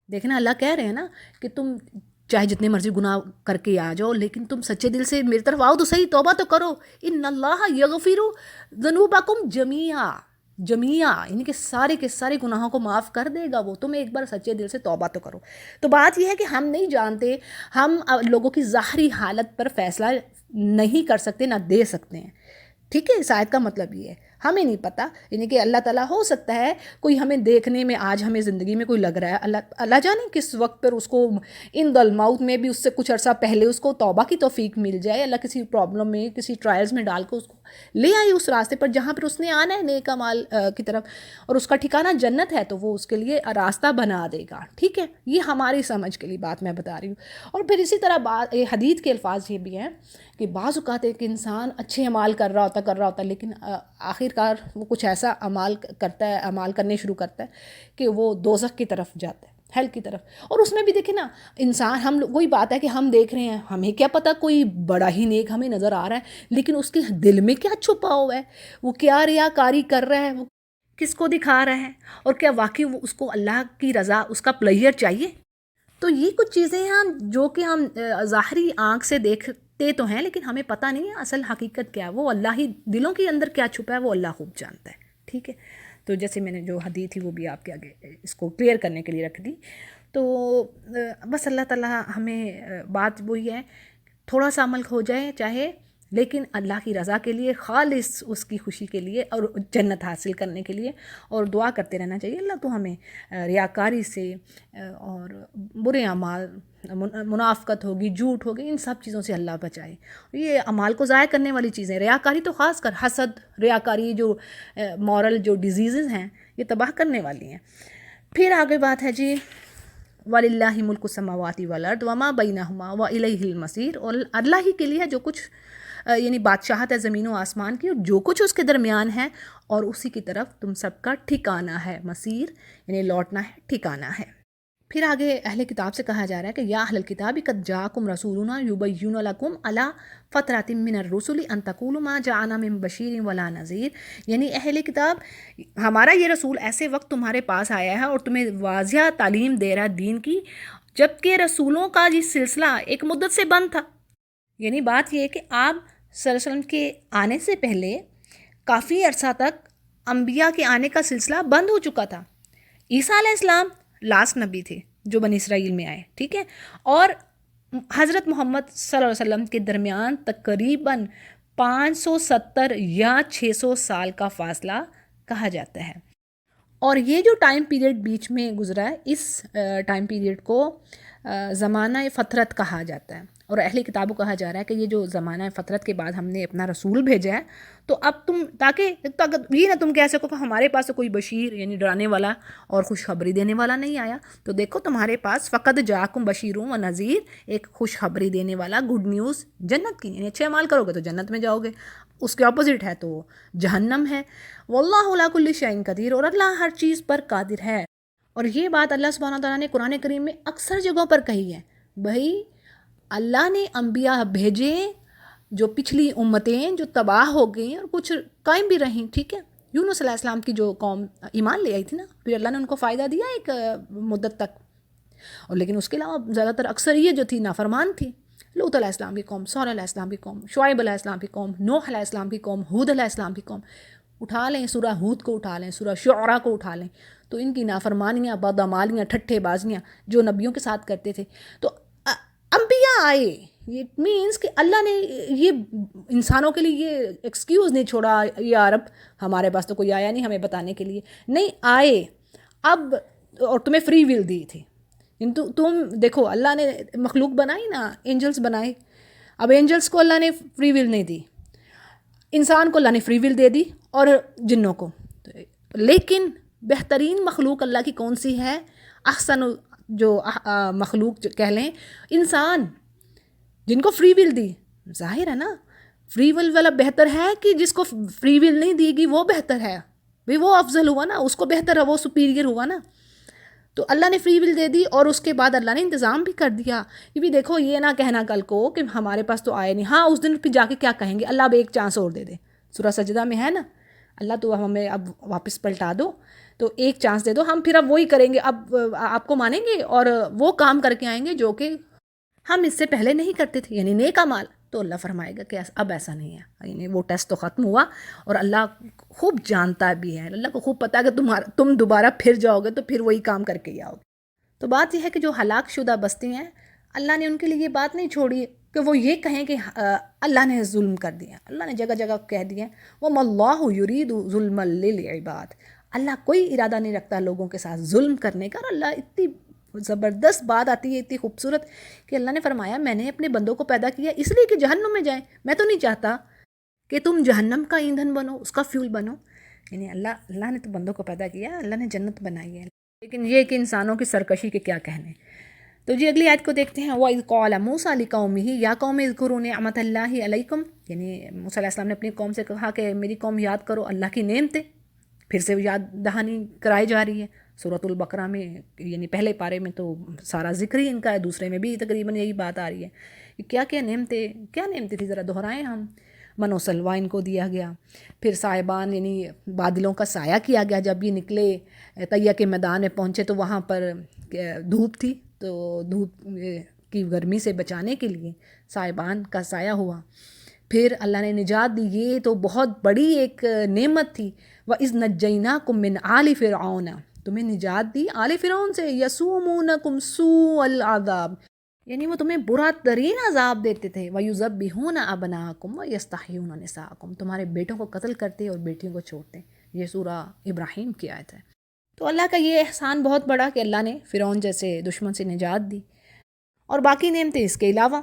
دیکھنا اللہ کہہ رہے ہیں نا کہ تم چاہے جتنے مرضی گناہ کر کے آ جاؤ، لیکن تم سچے دل سے میری طرف آؤ تو صحیح، توبہ تو کرو. ان اللہ یغفر ذنوبکم جمیعا، یعنی کہ سارے کے سارے گناہوں کو معاف کر دے گا وہ. تم ایک بار سچے دل سے توبہ تو کرو. تو بات یہ ہے کہ ہم نہیں جانتے، ہم لوگوں کی ظاہری حالت پر فیصلہ نہیں کر سکتے، نہ دے سکتے ہیں. ٹھیک ہے، اس آیت کا مطلب یہ ہے. ہمیں نہیں پتہ، یعنی کہ اللہ تعالیٰ ہو سکتا ہے کوئی ہمیں دیکھنے میں، آج ہمیں زندگی میں کوئی لگ رہا ہے، اللہ جانے کس وقت پر اس کو ان الموت میں بھی، اس سے کچھ عرصہ پہلے اس کو توبہ کی توفیق مل جائے. اللہ کسی پرابلم میں، کسی ٹرائلز میں ڈال کے اس کو لے آئی اس راستے پر جہاں پر اس نے آنا ہے نیک اعمال کی طرف، اور اس کا ٹھکانہ جنت ہے، تو وہ اس کے لیے راستہ بنا دے گا. ٹھیک ہے، یہ ہماری سمجھ کے لیے بات میں بتا رہی ہوں. اور پھر اسی طرح حدیث کے الفاظ یہ بھی ہیں کہ بعض اوقات ایک انسان اچھے اعمال کر رہا ہوتا ہے، لیکن آخرکار وہ کچھ ایسا عمال کرنے شروع کرتا ہے کہ وہ دوزخ کی طرف جاتا ہے، ہیل کی طرف. اور اس میں بھی دیکھیں نا انسان، وہی بات ہے کہ ہم دیکھ رہے ہیں، ہمیں کیا پتہ کوئی بڑا ہی نیک ہمیں نظر آ رہا ہے، لیکن اس کے دل میں کیا چھپا ہوا ہے، وہ کیا ریاکاری کر رہا ہے، وہ کس کو دکھا رہا ہے، اور کیا واقعی وہ اس کو اللہ کی رضا، اس کا پلیئر چاہیے. تو یہ کچھ چیزیں ہیں جو کہ ہم ظاہری آنکھ سے دیکھتے تو ہیں، لیکن ہمیں پتہ نہیں ہے اصل حقیقت کیا ہے. وہ اللہ ہی دلوں کے اندر کیا چھپا ہے وہ اللہ خوب جانتا ہے. ٹھیک ہے، تو جیسے میں نے جو حدیث تھی وہ بھی آپ کے آگے اس کو کلیئر کرنے کے لیے رکھ دی. تو بس اللہ تعالیٰ ہمیں بات وہی ہے، تھوڑا سا عمل ہو جائے چاہے، لیکن اللہ کی رضا کے لیے، خالص اس کی خوشی کے لیے اور جنت حاصل کرنے کے لیے. اور دعا کرتے رہنا چاہیے اللہ تو ہمیں ریاکاری سے اور برے اعمال، منافقت ہوگی، جھوٹ ہوگی، ان سب چیزوں سے اللہ بچائے. یہ اعمال کو ضائع کرنے والی چیزیں، ریاکاری تو خاص کر، حسد، ریاکاری، جو مورل جو ڈیزیزز ہیں یہ تباہ کرنے والی ہیں. پھر آگے بات ہے جی وَلِلَّهِ مُلْكُ السَّمَاوَاتِ وَالْأَرْضِ وَمَا بَيْنَهُمَا وَإِلَيْهِ الْمَصِيرُ، اور اللہ ہی کے لیے ہے جو کچھ یعنی بادشاہت ہے زمین و آسمان کی، اور جو کچھ اس کے درمیان ہے، اور اسی کی طرف تم سب کا ٹھکانہ ہے. مسیر یعنی لوٹنا ہے، ٹھکانہ ہے. پھر آگے اہل کتاب سے کہا جا رہا ہے کہ یا اہل الکتاب قد جاءکم رسولنا یبین لکم علی فترۃ من الرسل ان تقولوا ما جاءنا من بشیر ولا نذیر. یعنی اہل کتاب، ہمارا یہ رسول ایسے وقت تمہارے پاس آیا ہے اور تمہیں واضح تعلیم دے رہا ہے دین کی، جبکہ رسولوں کا یہ سلسلہ ایک مدت سے بند تھا. یعنی بات یہ ہے کہ آپ صلی اللہ علیہ وسلم کے آنے سے پہلے کافی عرصہ تک انبیاء کے آنے کا سلسلہ بند ہو چکا تھا. عیسیٰ علیہ السلام لاسٹ نبی تھے جو بنی اسرائیل میں آئے، ٹھیک ہے، اور حضرت محمد صلی اللہ علیہ وسلم کے درمیان تقریباً 570 یا 600 سال کا فاصلہ کہا جاتا ہے. اور یہ جو ٹائم پیریڈ بیچ میں گزرا ہے، اس ٹائم پیریڈ کو زمانہ فترت کہا جاتا ہے. اور اہل کتابوں کہا جا رہا ہے کہ یہ جو زمانہ فترت کے بعد ہم نے اپنا رسول بھیجا ہے، تو اب تم تاکہ یہ نہ تم کہہ سکو کہ ہمارے پاس تو کوئی بشیر یعنی ڈرانے والا اور خوشخبری دینے والا نہیں آیا. تو دیکھو تمہارے پاس فقط جاکم بشیر و نذیر، ایک خوشخبری دینے والا، گڈ نیوز جنت کی، یعنی اچھے اعمال کرو گے تو جنت میں جاؤ گے. اس کے اپوزٹ ہے تو جہنم ہے. واللہ علی کل شیء قدیر، اور اللہ ہر چیز پر قادر ہے. اور یہ بات اللہ سبحانہ تعالیٰ نے قرآن کریم میں اکثر جگہوں پر کہی ہے. بھائی اللہ نے انبیاء بھیجے جو پچھلی امتیں جو تباہ ہو گئیں اور کچھ قائم بھی رہیں، ٹھیک ہے. یونس علیہ السلام کی جو قوم ایمان لے آئی تھی نا، پھر اللہ نے ان کو فائدہ دیا ایک مدت تک، اور لیکن اس کے علاوہ زیادہ تر اکثریت جو تھی نافرمان تھی. لوط علیہ السلام کی قوم، صالح علیہ السلام کی قوم، شعیب علیہ السلام کی قوم، نوح علیہ السلام کی قوم، ہود علیہ السلام کی قوم. اٹھا لیں سورہ ہود کو، اٹھا لیں سورہ شعراء کو، اٹھا لیں تو ان کی نافرمانیاں، بدعمالیاں، ٹھٹھے بازیاں جو نبیوں کے ساتھ کرتے تھے. تو انبیاء آئے، یہ مینس کہ اللہ نے یہ انسانوں کے لیے یہ ایکسکیوز نہیں چھوڑا یا رب ہمارے پاس تو کوئی آیا نہیں ہمیں بتانے کے لیے، نہیں آئے اب، اور تمہیں فری ول دی تھی. کیونکہ تم دیکھو اللہ نے مخلوق بنائی نا، اینجلز بنائے. اب اینجلز کو اللہ نے فری ول نہیں دی، انسان کو اللہ نے فری ول دے دی اور جنوں کو. لیکن بہترین مخلوق اللہ کی کون سی ہے؟ احسن جو مخلوق کہہ لیں انسان، جن کو فری ول دی. ظاہر ہے نا فری ول والا بہتر ہے کہ جس کو فری ول نہیں دی گی وہ بہتر ہے. بھئی وہ افضل ہوا نا، اس کو بہتر ہے، وہ سپیریئر ہوا نا. تو اللہ نے فری ول دے دی اور اس کے بعد اللہ نے انتظام بھی کر دیا. یہ بھی دیکھو، یہ نہ کہنا کل کو کہ ہمارے پاس تو آئے نہیں. ہاں اس دن پھر جا کے کیا کہیں گے؟ اللہ اب ایک چانس اور دے دے. سورہ سجدہ میں ہے نا، اللہ تو ہمیں اب واپس پلٹا دو، تو ایک چانس دے دو، ہم پھر اب وہی کریں گے، اب آپ کو مانیں گے اور وہ کام کر کے آئیں گے جو کہ ہم اس سے پہلے نہیں کرتے تھے، یعنی نیک اعمال. تو اللہ فرمائے گا کہ اب ایسا نہیں ہے، یعنی وہ ٹیسٹ تو ختم ہوا. اور اللہ خوب جانتا بھی ہے، اللہ کو خوب پتہ ہے کہ تم دوبارہ پھر جاؤ گے تو پھر وہی کام کر کے ہی آؤ گے. تو بات یہ ہے کہ جو ہلاک شدہ بستی ہیں، اللہ نے ان کے لیے یہ بات نہیں چھوڑی کہ وہ یہ کہیں کہ اللہ نے ظلم کر دیا. اللہ نے جگہ جگہ کہہ دیا وَمَا اللَّهُ يُرِيدُ ظُلْمًا لِلْعِبَادِ، اللہ کوئی ارادہ نہیں رکھتا لوگوں کے ساتھ ظلم کرنے کا. اور اللہ اتنی زبردست بات آتی ہے، اتنی خوبصورت، کہ اللہ نے فرمایا میں نے اپنے بندوں کو پیدا کیا اس لیے کہ جہنم میں جائیں. میں تو نہیں چاہتا کہ تم جہنم کا ایندھن بنو، اس کا فیول بنو. یعنی اللہ نے تو بندوں کو پیدا کیا، اللہ نے جنت بنائی ہے. لیکن یہ کہ انسانوں کی سرکشی کے کیا کہنے. تو جی اگلی آیت کو دیکھتے ہیں. وَإِذْ قَالَ مُوسَىٰ لِقَوْمِهِ يَا قَوْمِ اذْكُرُوا نِعْمَةَ اللَّهِ عَلَيْكُمْ، یعنی موسیٰ علیہ السلام نے اپنی قوم سے کہا کہ میری قوم یاد کرو اللہ کی نعمتیں. پھر سے یاد دہانی کرائی جا رہی ہے سورۃ البقرہ میں، یعنی پہلے پارے میں تو سارا ذکر ہی ان کا ہے، دوسرے میں بھی تقریباً یہی بات آ رہی ہے کہ کیا نعمتیں تھی، ذرا دہرائیں ہم. من و سلوہ ان کو دیا گیا، پھر صاحبان یعنی بادلوں کا سایہ کیا گیا. جب یہ نکلے طیہ کے میدان میں پہنچے تو وہاں پر دھوپ تھی، تو دھوپ کی گرمی سے بچانے کے لیے صاحبان کا سایہ ہوا. پھر اللہ نے نجات دی، یہ تو بہت بڑی ایک نعمت تھی. وَإِذْ نَجَّيْنَاكُمْ مِنْ آلِ فِرْعَوْنَ، تمہیں نجات دی آل فرعون سے. یسومونکم سوء العذاب، یعنی وہ تمہیں برا ترین عذاب دیتے تھے. وَيُذَبِّحُونَ أَبْنَاءَكُمْ وَيَسْتَحْيُونَ نِسَاءَكُمْ، تمہارے بیٹوں کو قتل کرتے اور بیٹیوں کو چھوڑتے. یہ سورہ ابراہیم کی آیت ہے. تو اللہ کا یہ احسان بہت بڑا کہ اللہ نے فرعون جیسے دشمن سے نجات دی، اور باقی نعمتیں اس کے علاوہ.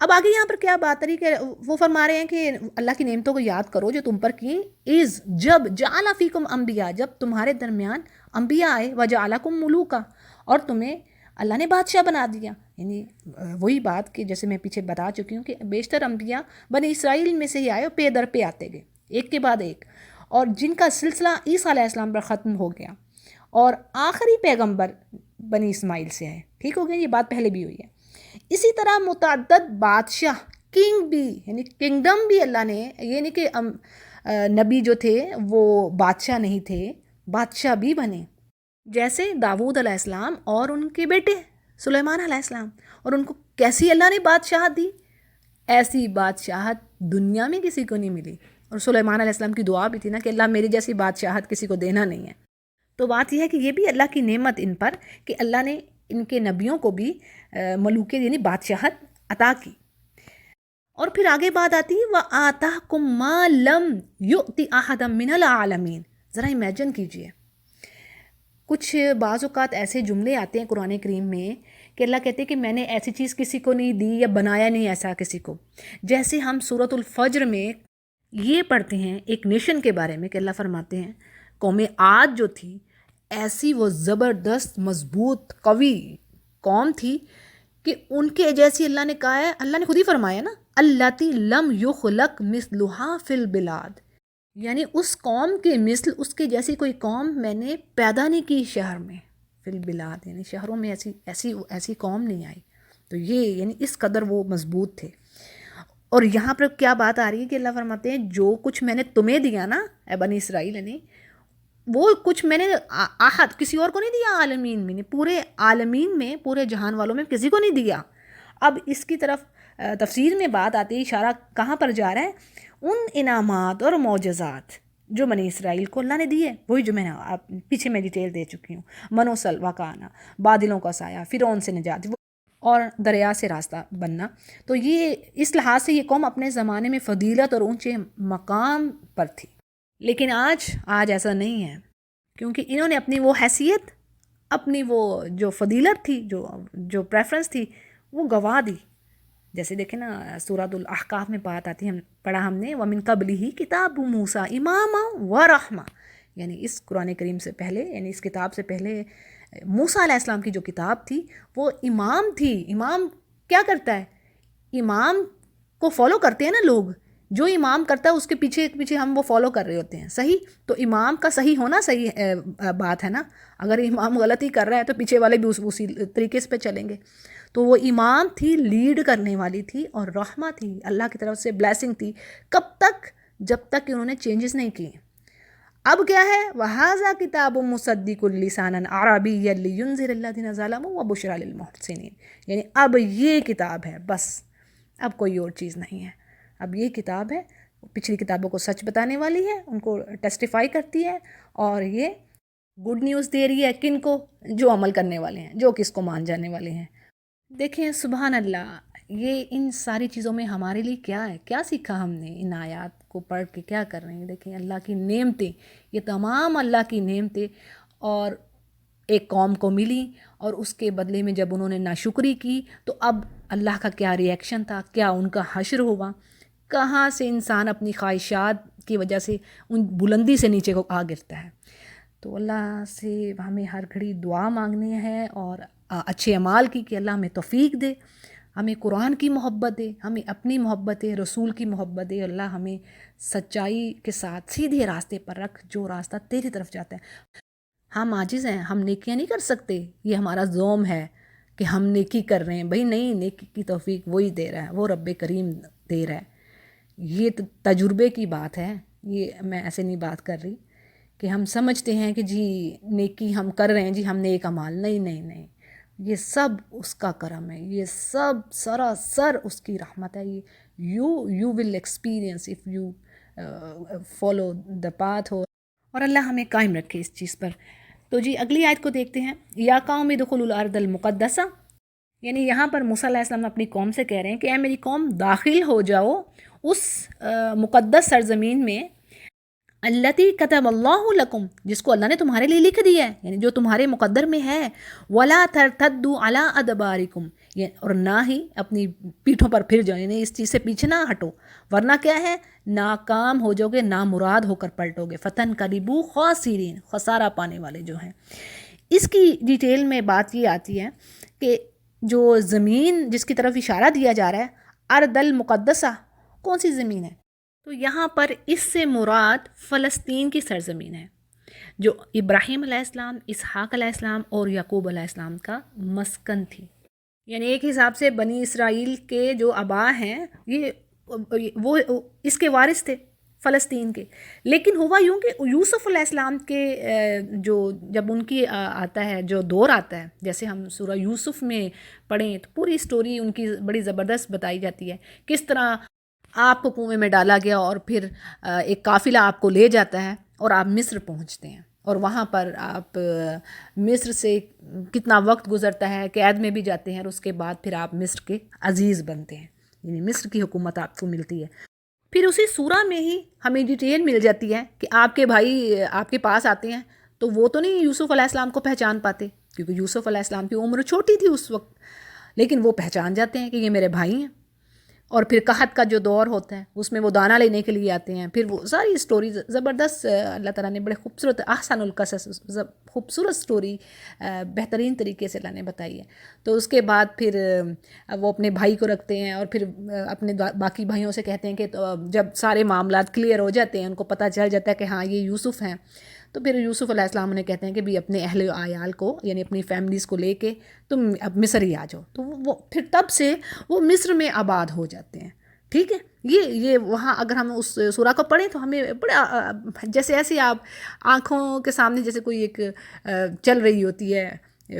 اب آگے یہاں پر کیا بات رہی کہ وہ فرما رہے ہیں کہ اللہ کی نعمتوں کو یاد کرو جو تم پر کی. از جب جعل فیکم انبیاء، جب تمہارے درمیان انبیاء آئے، وجعلکم ملوکا، اور تمہیں اللہ نے بادشاہ بنا دیا. یعنی وہی بات کہ جیسے میں پیچھے بتا چکی ہوں کہ بیشتر انبیاء بنی اسرائیل میں سے ہی آئے اور پے در پہ آتے گئے ایک کے بعد ایک، اور جن کا سلسلہ عیسیٰ علیہ السلام پر ختم ہو گیا، اور آخری پیغمبر بنی اسماعیل سے ہے. ٹھیک ہو گیا، یہ بات پہلے بھی ہوئی ہے. اسی طرح متعدد بادشاہ، کنگ بھی، یعنی کنگڈم بھی اللہ نے، یہ نہیں کہ نبی جو تھے وہ بادشاہ نہیں تھے، بادشاہ بھی بنے. جیسے داود علیہ السلام اور ان کے بیٹے سلیمان علیہ السلام، اور ان کو کیسی اللہ نے بادشاہت دی، ایسی بادشاہت دنیا میں کسی کو نہیں ملی. اور سلیمان علیہ السلام کی دعا بھی تھی نا کہ اللہ میری جیسی بادشاہت کسی کو دینا نہیں ہے. تو بات یہ ہے کہ یہ بھی اللہ کی نعمت ان پر کہ اللہ نے ان کے نبیوں کو بھی ملوکیت یعنی بادشاہت عطا کی. اور پھر آگے بات آتی ہے وَآتَاكُم مَا لَمْ يُؤْتِ أَحَدًا مِّنَ الْعَالَمِينَ. ذرا امیجن کیجئے، کچھ بعض اوقات ایسے جملے آتے ہیں قرآن کریم میں کہ اللہ کہتے ہیں کہ میں نے ایسی چیز کسی کو نہیں دی یا بنایا نہیں ایسا کسی کو. جیسے ہم سورۃ الفجر میں یہ پڑھتے ہیں ایک نیشن کے بارے میں کہ اللہ فرماتے ہیں قوم عاد جو تھی، ایسی وہ زبردست مضبوط قوی قوم تھی کہ ان کے جیسی اللہ نے کہا ہے، اللہ نے خود ہی فرمایا نا اللاتی لم یخلق مثلھا فی البلاد، یعنی اس قوم کے مثل اس کے جیسی کوئی قوم میں نے پیدا نہیں کی شہر میں. فی البلاد یعنی شہروں میں ایسی قوم نہیں آئی. تو یہ یعنی اس قدر وہ مضبوط تھے. اور یہاں پر کیا بات آ رہی ہے کہ اللہ فرماتے ہیں جو کچھ میں نے تمہیں دیا نا اے بنی اسرائیل، یعنی وہ کچھ میں نے آحد کسی اور کو نہیں دیا عالمین میں، پورے عالمین میں، پورے جہان والوں میں کسی کو نہیں دیا. اب اس کی طرف تفسیر میں بات آتی ہے، اشارہ کہاں پر جا رہا ہے؟ ان انعامات اور معجزات جو بنی اسرائیل کو اللہ نے دیے، وہی جو میں نے پیچھے میں ڈیٹیل دے چکی ہوں. من و سلویٰ کا آنا، بادلوں کا سایہ، فرعون سے نجات، اور دریا سے راستہ بننا. تو یہ اس لحاظ سے یہ قوم اپنے زمانے میں فضیلت اور اونچے مقام پر تھی. لیکن آج ایسا نہیں ہے، کیونکہ انہوں نے اپنی وہ حیثیت، اپنی وہ جو فضیلت تھی، جو پریفرنس تھی، وہ گوا دی. جیسے دیکھیں نا سورۃ الاحقاف میں بات آتی ہے، پڑھا ہم نے وَمِن قَبْلِهِ کتاب موسیٰ اماما ورحمہ، یعنی اس قرآن کریم سے پہلے، یعنی اس کتاب سے پہلے موسیٰ علیہ السلام کی جو کتاب تھی وہ امام تھی. امام کیا کرتا ہے؟ امام کو فالو کرتے ہیں نا لوگ، جو امام کرتا ہے اس کے پیچھے ہم وہ فالو کر رہے ہوتے ہیں. صحیح؟ تو امام کا صحیح ہونا صحیح بات ہے نا. اگر امام غلطی کر رہا ہے تو پیچھے والے بھی اسی طریقے سے پہ چلیں گے. تو وہ امام تھی، لیڈ کرنے والی تھی، اور رحمہ تھی، اللہ کی طرف سے بلیسنگ تھی. کب تک؟ جب تک کہ انہوں نے چینجز نہیں کیے. اب کیا ہے؟ وَهَذَا كِتَابٌ مُصَدِّقٌ لِسَانًا عَرَبِيًّا لِيُنذِرَ الَّذِينَ ظَلَمُوا وَبُشْرَىٰ لِلْمُحْسِنِينَ. یعنی اب یہ کتاب ہے، بس اب کوئی اور چیز نہیں ہے. اب یہ کتاب ہے، پچھلی کتابوں کو سچ بتانے والی ہے، ان کو ٹیسٹیفائی کرتی ہے، اور یہ گڈ نیوز دے رہی ہے کن کو؟ جو عمل کرنے والے ہیں، جو کس کو مان جانے والے ہیں. دیکھیں سبحان اللہ، یہ ان ساری چیزوں میں ہمارے لیے کیا ہے؟ کیا سیکھا ہم نے ان آیات کو پڑھ کے؟ کیا کر رہے ہیں؟ دیکھیں اللہ کی نعمتیں، یہ تمام اللہ کی نعمتیں اور ایک قوم کو ملی، اور اس کے بدلے میں جب انہوں نے ناشکری کی تو اب اللہ کا کیا ری ایکشن تھا، کیا ان کا حشر ہوا، کہاں سے انسان اپنی خواہشات کی وجہ سے ان بلندی سے نیچے کو آ گرتا ہے. تو اللہ سے ہمیں ہر گھڑی دعا مانگنی ہے اور اچھے اعمال کی کہ اللہ ہمیں توفیق دے، ہمیں قرآن کی محبت دے، ہمیں اپنی محبت دے، رسول کی محبت دے. اللہ ہمیں سچائی کے ساتھ سیدھے راستے پر رکھ، جو راستہ تیری طرف جاتا ہے. ہم عاجز ہیں، ہم نیکیاں نہیں کر سکتے، یہ ہمارا زوم ہے کہ ہم نیکی کر رہے ہیں. بھائی نہیں، نیکی کی توفیق وہی دے رہا ہے، وہ رب کریم دے رہا ہے. یہ تجربے کی بات ہے، یہ میں ایسے نہیں بات کر رہی کہ ہم سمجھتے ہیں کہ جی نیکی ہم کر رہے ہیں، جی ہم نیک اعمال. نہیں نہیں نہیں، یہ سب اس کا کرم ہے، یہ سب سراسر اس کی رحمت ہے. یہ you will experience if you follow the path ہو. اور اللہ ہمیں قائم رکھے اس چیز پر. تو جی اگلی آیت کو دیکھتے ہیں. یا قوم ادخلوا الارض المقدسہ یعنی یہاں پر موسیٰ علیہ السلام اپنی قوم سے کہہ رہے ہیں کہ اے میری قوم داخل ہو جاؤ اس مقدس سرزمین میں التی کتب اللہ لکم، جس کو اللہ نے تمہارے لیے لکھ دیا ہے، یعنی جو تمہارے مقدر میں ہے، ولا ترتدوا علی ادبارکم، اور نہ ہی اپنی پیٹھوں پر پھر جاؤ، یعنی اس چیز سے پیچھے نہ ہٹو، ورنہ کیا ہے ناکام ہو جاؤ گے، نامراد ہو کر پلٹو گے، فتنقلبوا خاسرین، خسارہ پانے والے جو ہیں۔ اس کی ڈیٹیل میں بات یہ آتی ہے کہ جو زمین جس کی طرف اشارہ دیا جا رہا ہے ارض المقدسہ، کون سی زمین ہے؟ تو یہاں پر اس سے مراد فلسطین کی سرزمین ہے، جو ابراہیم علیہ السلام، اسحاق علیہ السلام اور یعقوب علیہ السلام کا مسکن تھی۔ یعنی ایک حساب سے بنی اسرائیل کے جو آبا ہیں وہ اس کے وارث تھے فلسطین کے، لیکن ہوا یوں کہ یوسف علیہ السلام کے جو جب ان کی آتا ہے جو دور آتا ہے، جیسے ہم سورہ یوسف میں پڑھیں تو پوری سٹوری ان کی بڑی زبردست بتائی جاتی ہے، کس طرح آپ کو کنویں میں ڈالا گیا اور پھر ایک قافلہ آپ کو لے جاتا ہے اور آپ مصر پہنچتے ہیں، اور وہاں پر آپ مصر سے کتنا وقت گزرتا ہے، قید میں بھی جاتے ہیں، اور اس کے بعد پھر آپ مصر کے عزیز بنتے ہیں، یعنی مصر کی حکومت آپ کو ملتی ہے۔ پھر اسی سورہ میں ہی ہمیں ڈیٹیل مل جاتی ہے کہ آپ کے بھائی آپ کے پاس آتے ہیں تو وہ تو نہیں یوسف علیہ السلام کو پہچان پاتے، کیونکہ یوسف علیہ السلام کی عمر چھوٹی تھی اس وقت، لیکن وہ پہچان جاتے ہیں کہ یہ میرے بھائی ہیں۔ اور پھر قحط کا جو دور ہوتا ہے اس میں وہ دانہ لینے کے لیے آتے ہیں، پھر وہ ساری سٹوریز زبردست اللہ تعالیٰ نے بڑے خوبصورت احسن القصص خوبصورت سٹوری بہترین طریقے سے اللہ نے بتائی ہے۔ تو اس کے بعد پھر وہ اپنے بھائی کو رکھتے ہیں اور پھر اپنے باقی بھائیوں سے کہتے ہیں کہ جب سارے معاملات کلیئر ہو جاتے ہیں، ان کو پتہ چل جاتا ہے کہ ہاں یہ یوسف ہیں، تو پھر یوسف علیہ السلام انہیں کہتے ہیں کہ بھی اپنے اہل و عیال کو یعنی اپنی فیملیز کو لے کے تم اب مصر ہی آ جاؤ، تو وہ پھر تب سے وہ مصر میں آباد ہو جاتے ہیں۔ ٹھیک ہے، یہ وہاں اگر ہم اس سورہ کو پڑھیں تو ہمیں بڑا جیسے ایسے آپ آنکھوں کے سامنے جیسے کوئی ایک چل رہی ہوتی ہے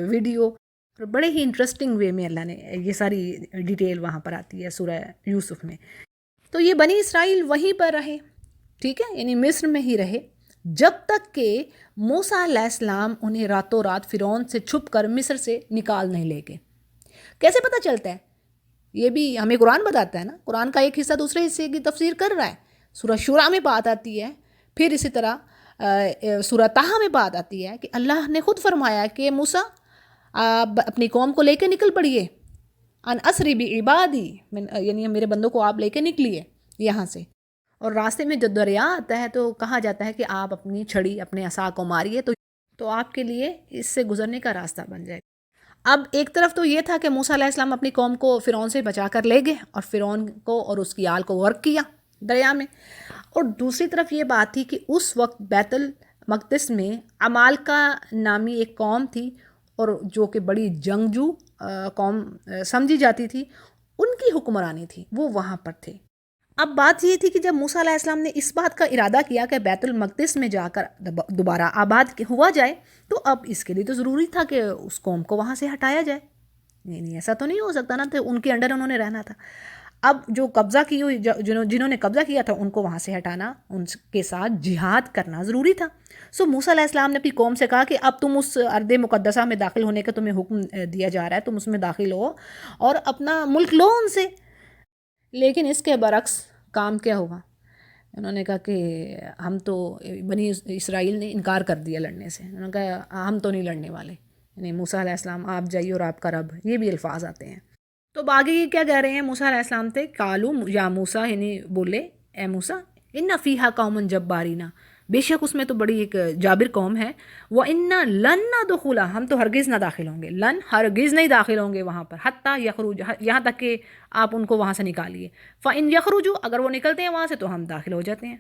ویڈیو، بڑے ہی انٹرسٹنگ وے میں اللہ نے یہ ساری ڈیٹیل وہاں پر آتی ہے سورہ یوسف میں۔ تو یہ بنی اسرائیل وہیں پر رہے، ٹھیک ہے، یعنی مصر میں ہی رہے جب تک کہ موسیٰ علیہ السلام انہیں راتوں رات فرعون سے چھپ کر مصر سے نکال نہیں لے گئے۔ کیسے پتہ چلتا ہے؟ یہ بھی ہمیں قرآن بتاتا ہے نا، قرآن کا ایک حصہ دوسرے حصے کی تفسیر کر رہا ہے۔ سورہ شورا میں بات آتی ہے، پھر اسی طرح سورہ طٰہٰ میں بات آتی ہے کہ اللہ نے خود فرمایا کہ موسیٰ آپ اپنی قوم کو لے کے نکل پڑیے، ان اسری بعبادی، یعنی میرے بندوں کو آپ لے کے نکلیے یہاں سے، اور راستے میں جو دریا آتا ہے تو کہا جاتا ہے کہ آپ اپنی چھڑی اپنے عصا کو ماریے تو آپ کے لیے اس سے گزرنے کا راستہ بن جائے گا۔ اب ایک طرف تو یہ تھا کہ موسیٰ علیہ السلام اپنی قوم کو فرعون سے بچا کر لے گئے اور فرعون کو اور اس کی آل کو غرق کیا دریا میں، اور دوسری طرف یہ بات تھی کہ اس وقت بیت المقدس میں عمالقہ نامی ایک قوم تھی، اور جو کہ بڑی جنگجو قوم سمجھی جاتی تھی، ان کی حکمرانی تھی، وہ وہاں پر تھے۔ اب بات یہ تھی کہ جب موسیٰ علیہ السلام نے اس بات کا ارادہ کیا کہ بیت المقدس میں جا کر دوبارہ آباد ہوا جائے، تو اب اس کے لیے تو ضروری تھا کہ اس قوم کو وہاں سے ہٹایا جائے، نہیں ایسا تو نہیں ہو سکتا نا، تو ان کے انڈر انہوں نے رہنا تھا۔ اب جو قبضہ کی ہوئی جنہوں نے قبضہ کیا تھا ان کو وہاں سے ہٹانا، ان کے ساتھ جہاد کرنا ضروری تھا۔ سو موسیٰ علیہ السلام نے اپنی قوم سے کہا کہ اب تم اس ارض مقدسہ میں داخل ہونے کا تمہیں حکم دیا جا رہا ہے، تم اس میں داخل ہو اور اپنا ملک لو ان سے۔ لیکن اس کے برعکس کام کیا ہوگا؟ انہوں نے کہا کہ ہم تو بنی اسرائیل نے انکار کر دیا لڑنے سے، انہوں نے کہا ہم تو نہیں لڑنے والے، یعنی موسیٰ علیہ السلام آپ جائیے اور آپ کا رب، یہ بھی الفاظ آتے ہیں۔ تو آگے یہ کیا کہہ رہے ہیں موسیٰ علیہ السلام تھے، قالوا یا موسیٰ، یعنی بولے اے موسیٰ ان فیہا قوم جبارین، بے شک اس میں تو بڑی ایک جابر قوم ہے، وَإِنَّا لَن نَدْخُلَهَا، ہم تو ہرگز نہ داخل ہوں گے، لن ہرگز نہیں داخل ہوں گے وہاں پر، حتیٰ یخرج، یہاں تک کہ آپ ان کو وہاں سے نکالیے، فَإِن يَخْرُجُوا، اگر وہ نکلتے ہیں وہاں سے تو ہم داخل ہو جاتے ہیں۔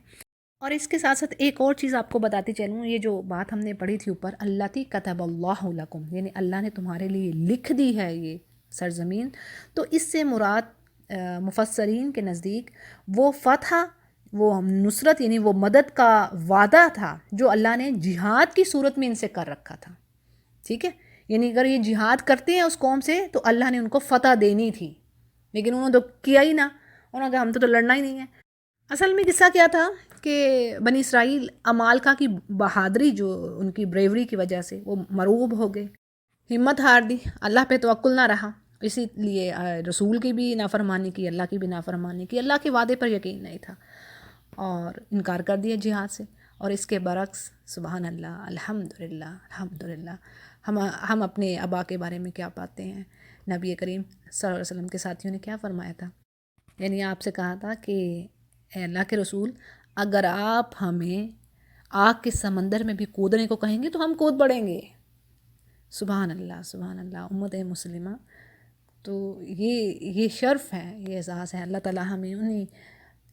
اور اس کے ساتھ ساتھ ایک اور چیز آپ کو بتاتی چلوں، یہ جو بات ہم نے پڑھی تھی اوپر، اللاتی کتب اللہ لکم، یعنی اللہ نے تمہارے لیے لکھ دی ہے یہ سرزمین، تو اس سے مراد مفسرین کے نزدیک وہ فتح، وہ نصرت، یعنی وہ مدد کا وعدہ تھا جو اللہ نے جہاد کی صورت میں ان سے کر رکھا تھا، ٹھیک ہے، یعنی اگر یہ جہاد کرتے ہیں اس قوم سے تو اللہ نے ان کو فتح دینی تھی، لیکن انہوں نے تو کیا ہی نہ، انہوں نے کہا ہم تو لڑنا ہی نہیں ہے۔ اصل میں قصہ کیا تھا کہ بنی اسرائیل عمالقہ کی بہادری، جو ان کی بریوری کی وجہ سے وہ مرعوب ہو گئے، ہمت ہار دی، اللہ پہ توکل نہ رہا، اسی لیے رسول کی بھی نافرمانی کی، اللہ کی بھی نافرمانی کی، اللہ کے وعدے پر یقین نہیں تھا اور انکار کر دیا جہاد سے۔ اور اس کے برعکس سبحان اللہ، الحمدللہ الحمدللہ، ہم اپنے آبا کے بارے میں کیا پاتے ہیں؟ نبی کریم صلی اللہ علیہ وسلم کے ساتھیوں نے کیا فرمایا تھا؟ یعنی آپ سے کہا تھا کہ اے اللہ کے رسول، اگر آپ ہمیں آگ کے سمندر میں بھی کودنے کو کہیں گے تو ہم کود پڑیں گے۔ سبحان اللہ سبحان اللہ، امت مسلمہ، تو یہ شرف ہے، یہ اعزاز ہے۔ اللہ تعالیٰ ہمیں انہی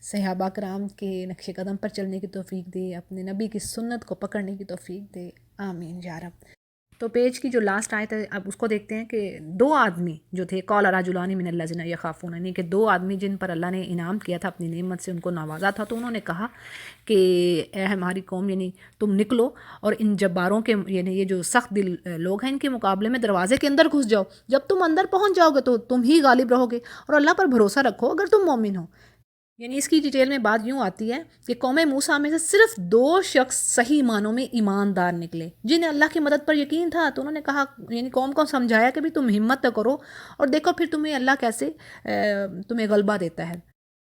صحابہ کرام کے نقش قدم پر چلنے کی توفیق دے، اپنے نبی کی سنت کو پکڑنے کی توفیق دے، آمین یا رب۔ تو پیج کی جو لاسٹ آیت ہے اب اس کو دیکھتے ہیں کہ دو آدمی جو تھے، قال رجلان من الذین یخافون، یعنی کہ دو آدمی جن پر اللہ نے انعام کیا تھا، اپنی نعمت سے ان کو نوازا تھا، تو انہوں نے کہا کہ اے ہماری قوم، یعنی تم نکلو اور ان جباروں کے، یعنی یہ جو سخت دل لوگ ہیں، ان کے مقابلے میں دروازے کے اندر گھس جاؤ، جب تم اندر پہنچ جاؤ گے تو تم ہی غالب رہو گے، اور اللہ پر بھروسہ رکھو اگر تم مومن ہو۔ یعنی اس کی ڈیٹیل میں بات یوں آتی ہے کہ قوم موسیٰ میں سے صرف 2 شخص صحیح معنوں میں ایماندار نکلے، جنہیں اللہ کی مدد پر یقین تھا، تو انہوں نے کہا، یعنی قوم کو سمجھایا کہ بھی تم ہمت کرو اور دیکھو پھر تمہیں اللہ کیسے تمہیں غلبہ دیتا ہے۔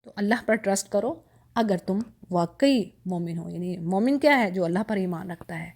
تو اللہ پر ٹرسٹ کرو اگر تم واقعی مومن ہو، یعنی مومن کیا ہے؟ جو اللہ پر ایمان رکھتا ہے۔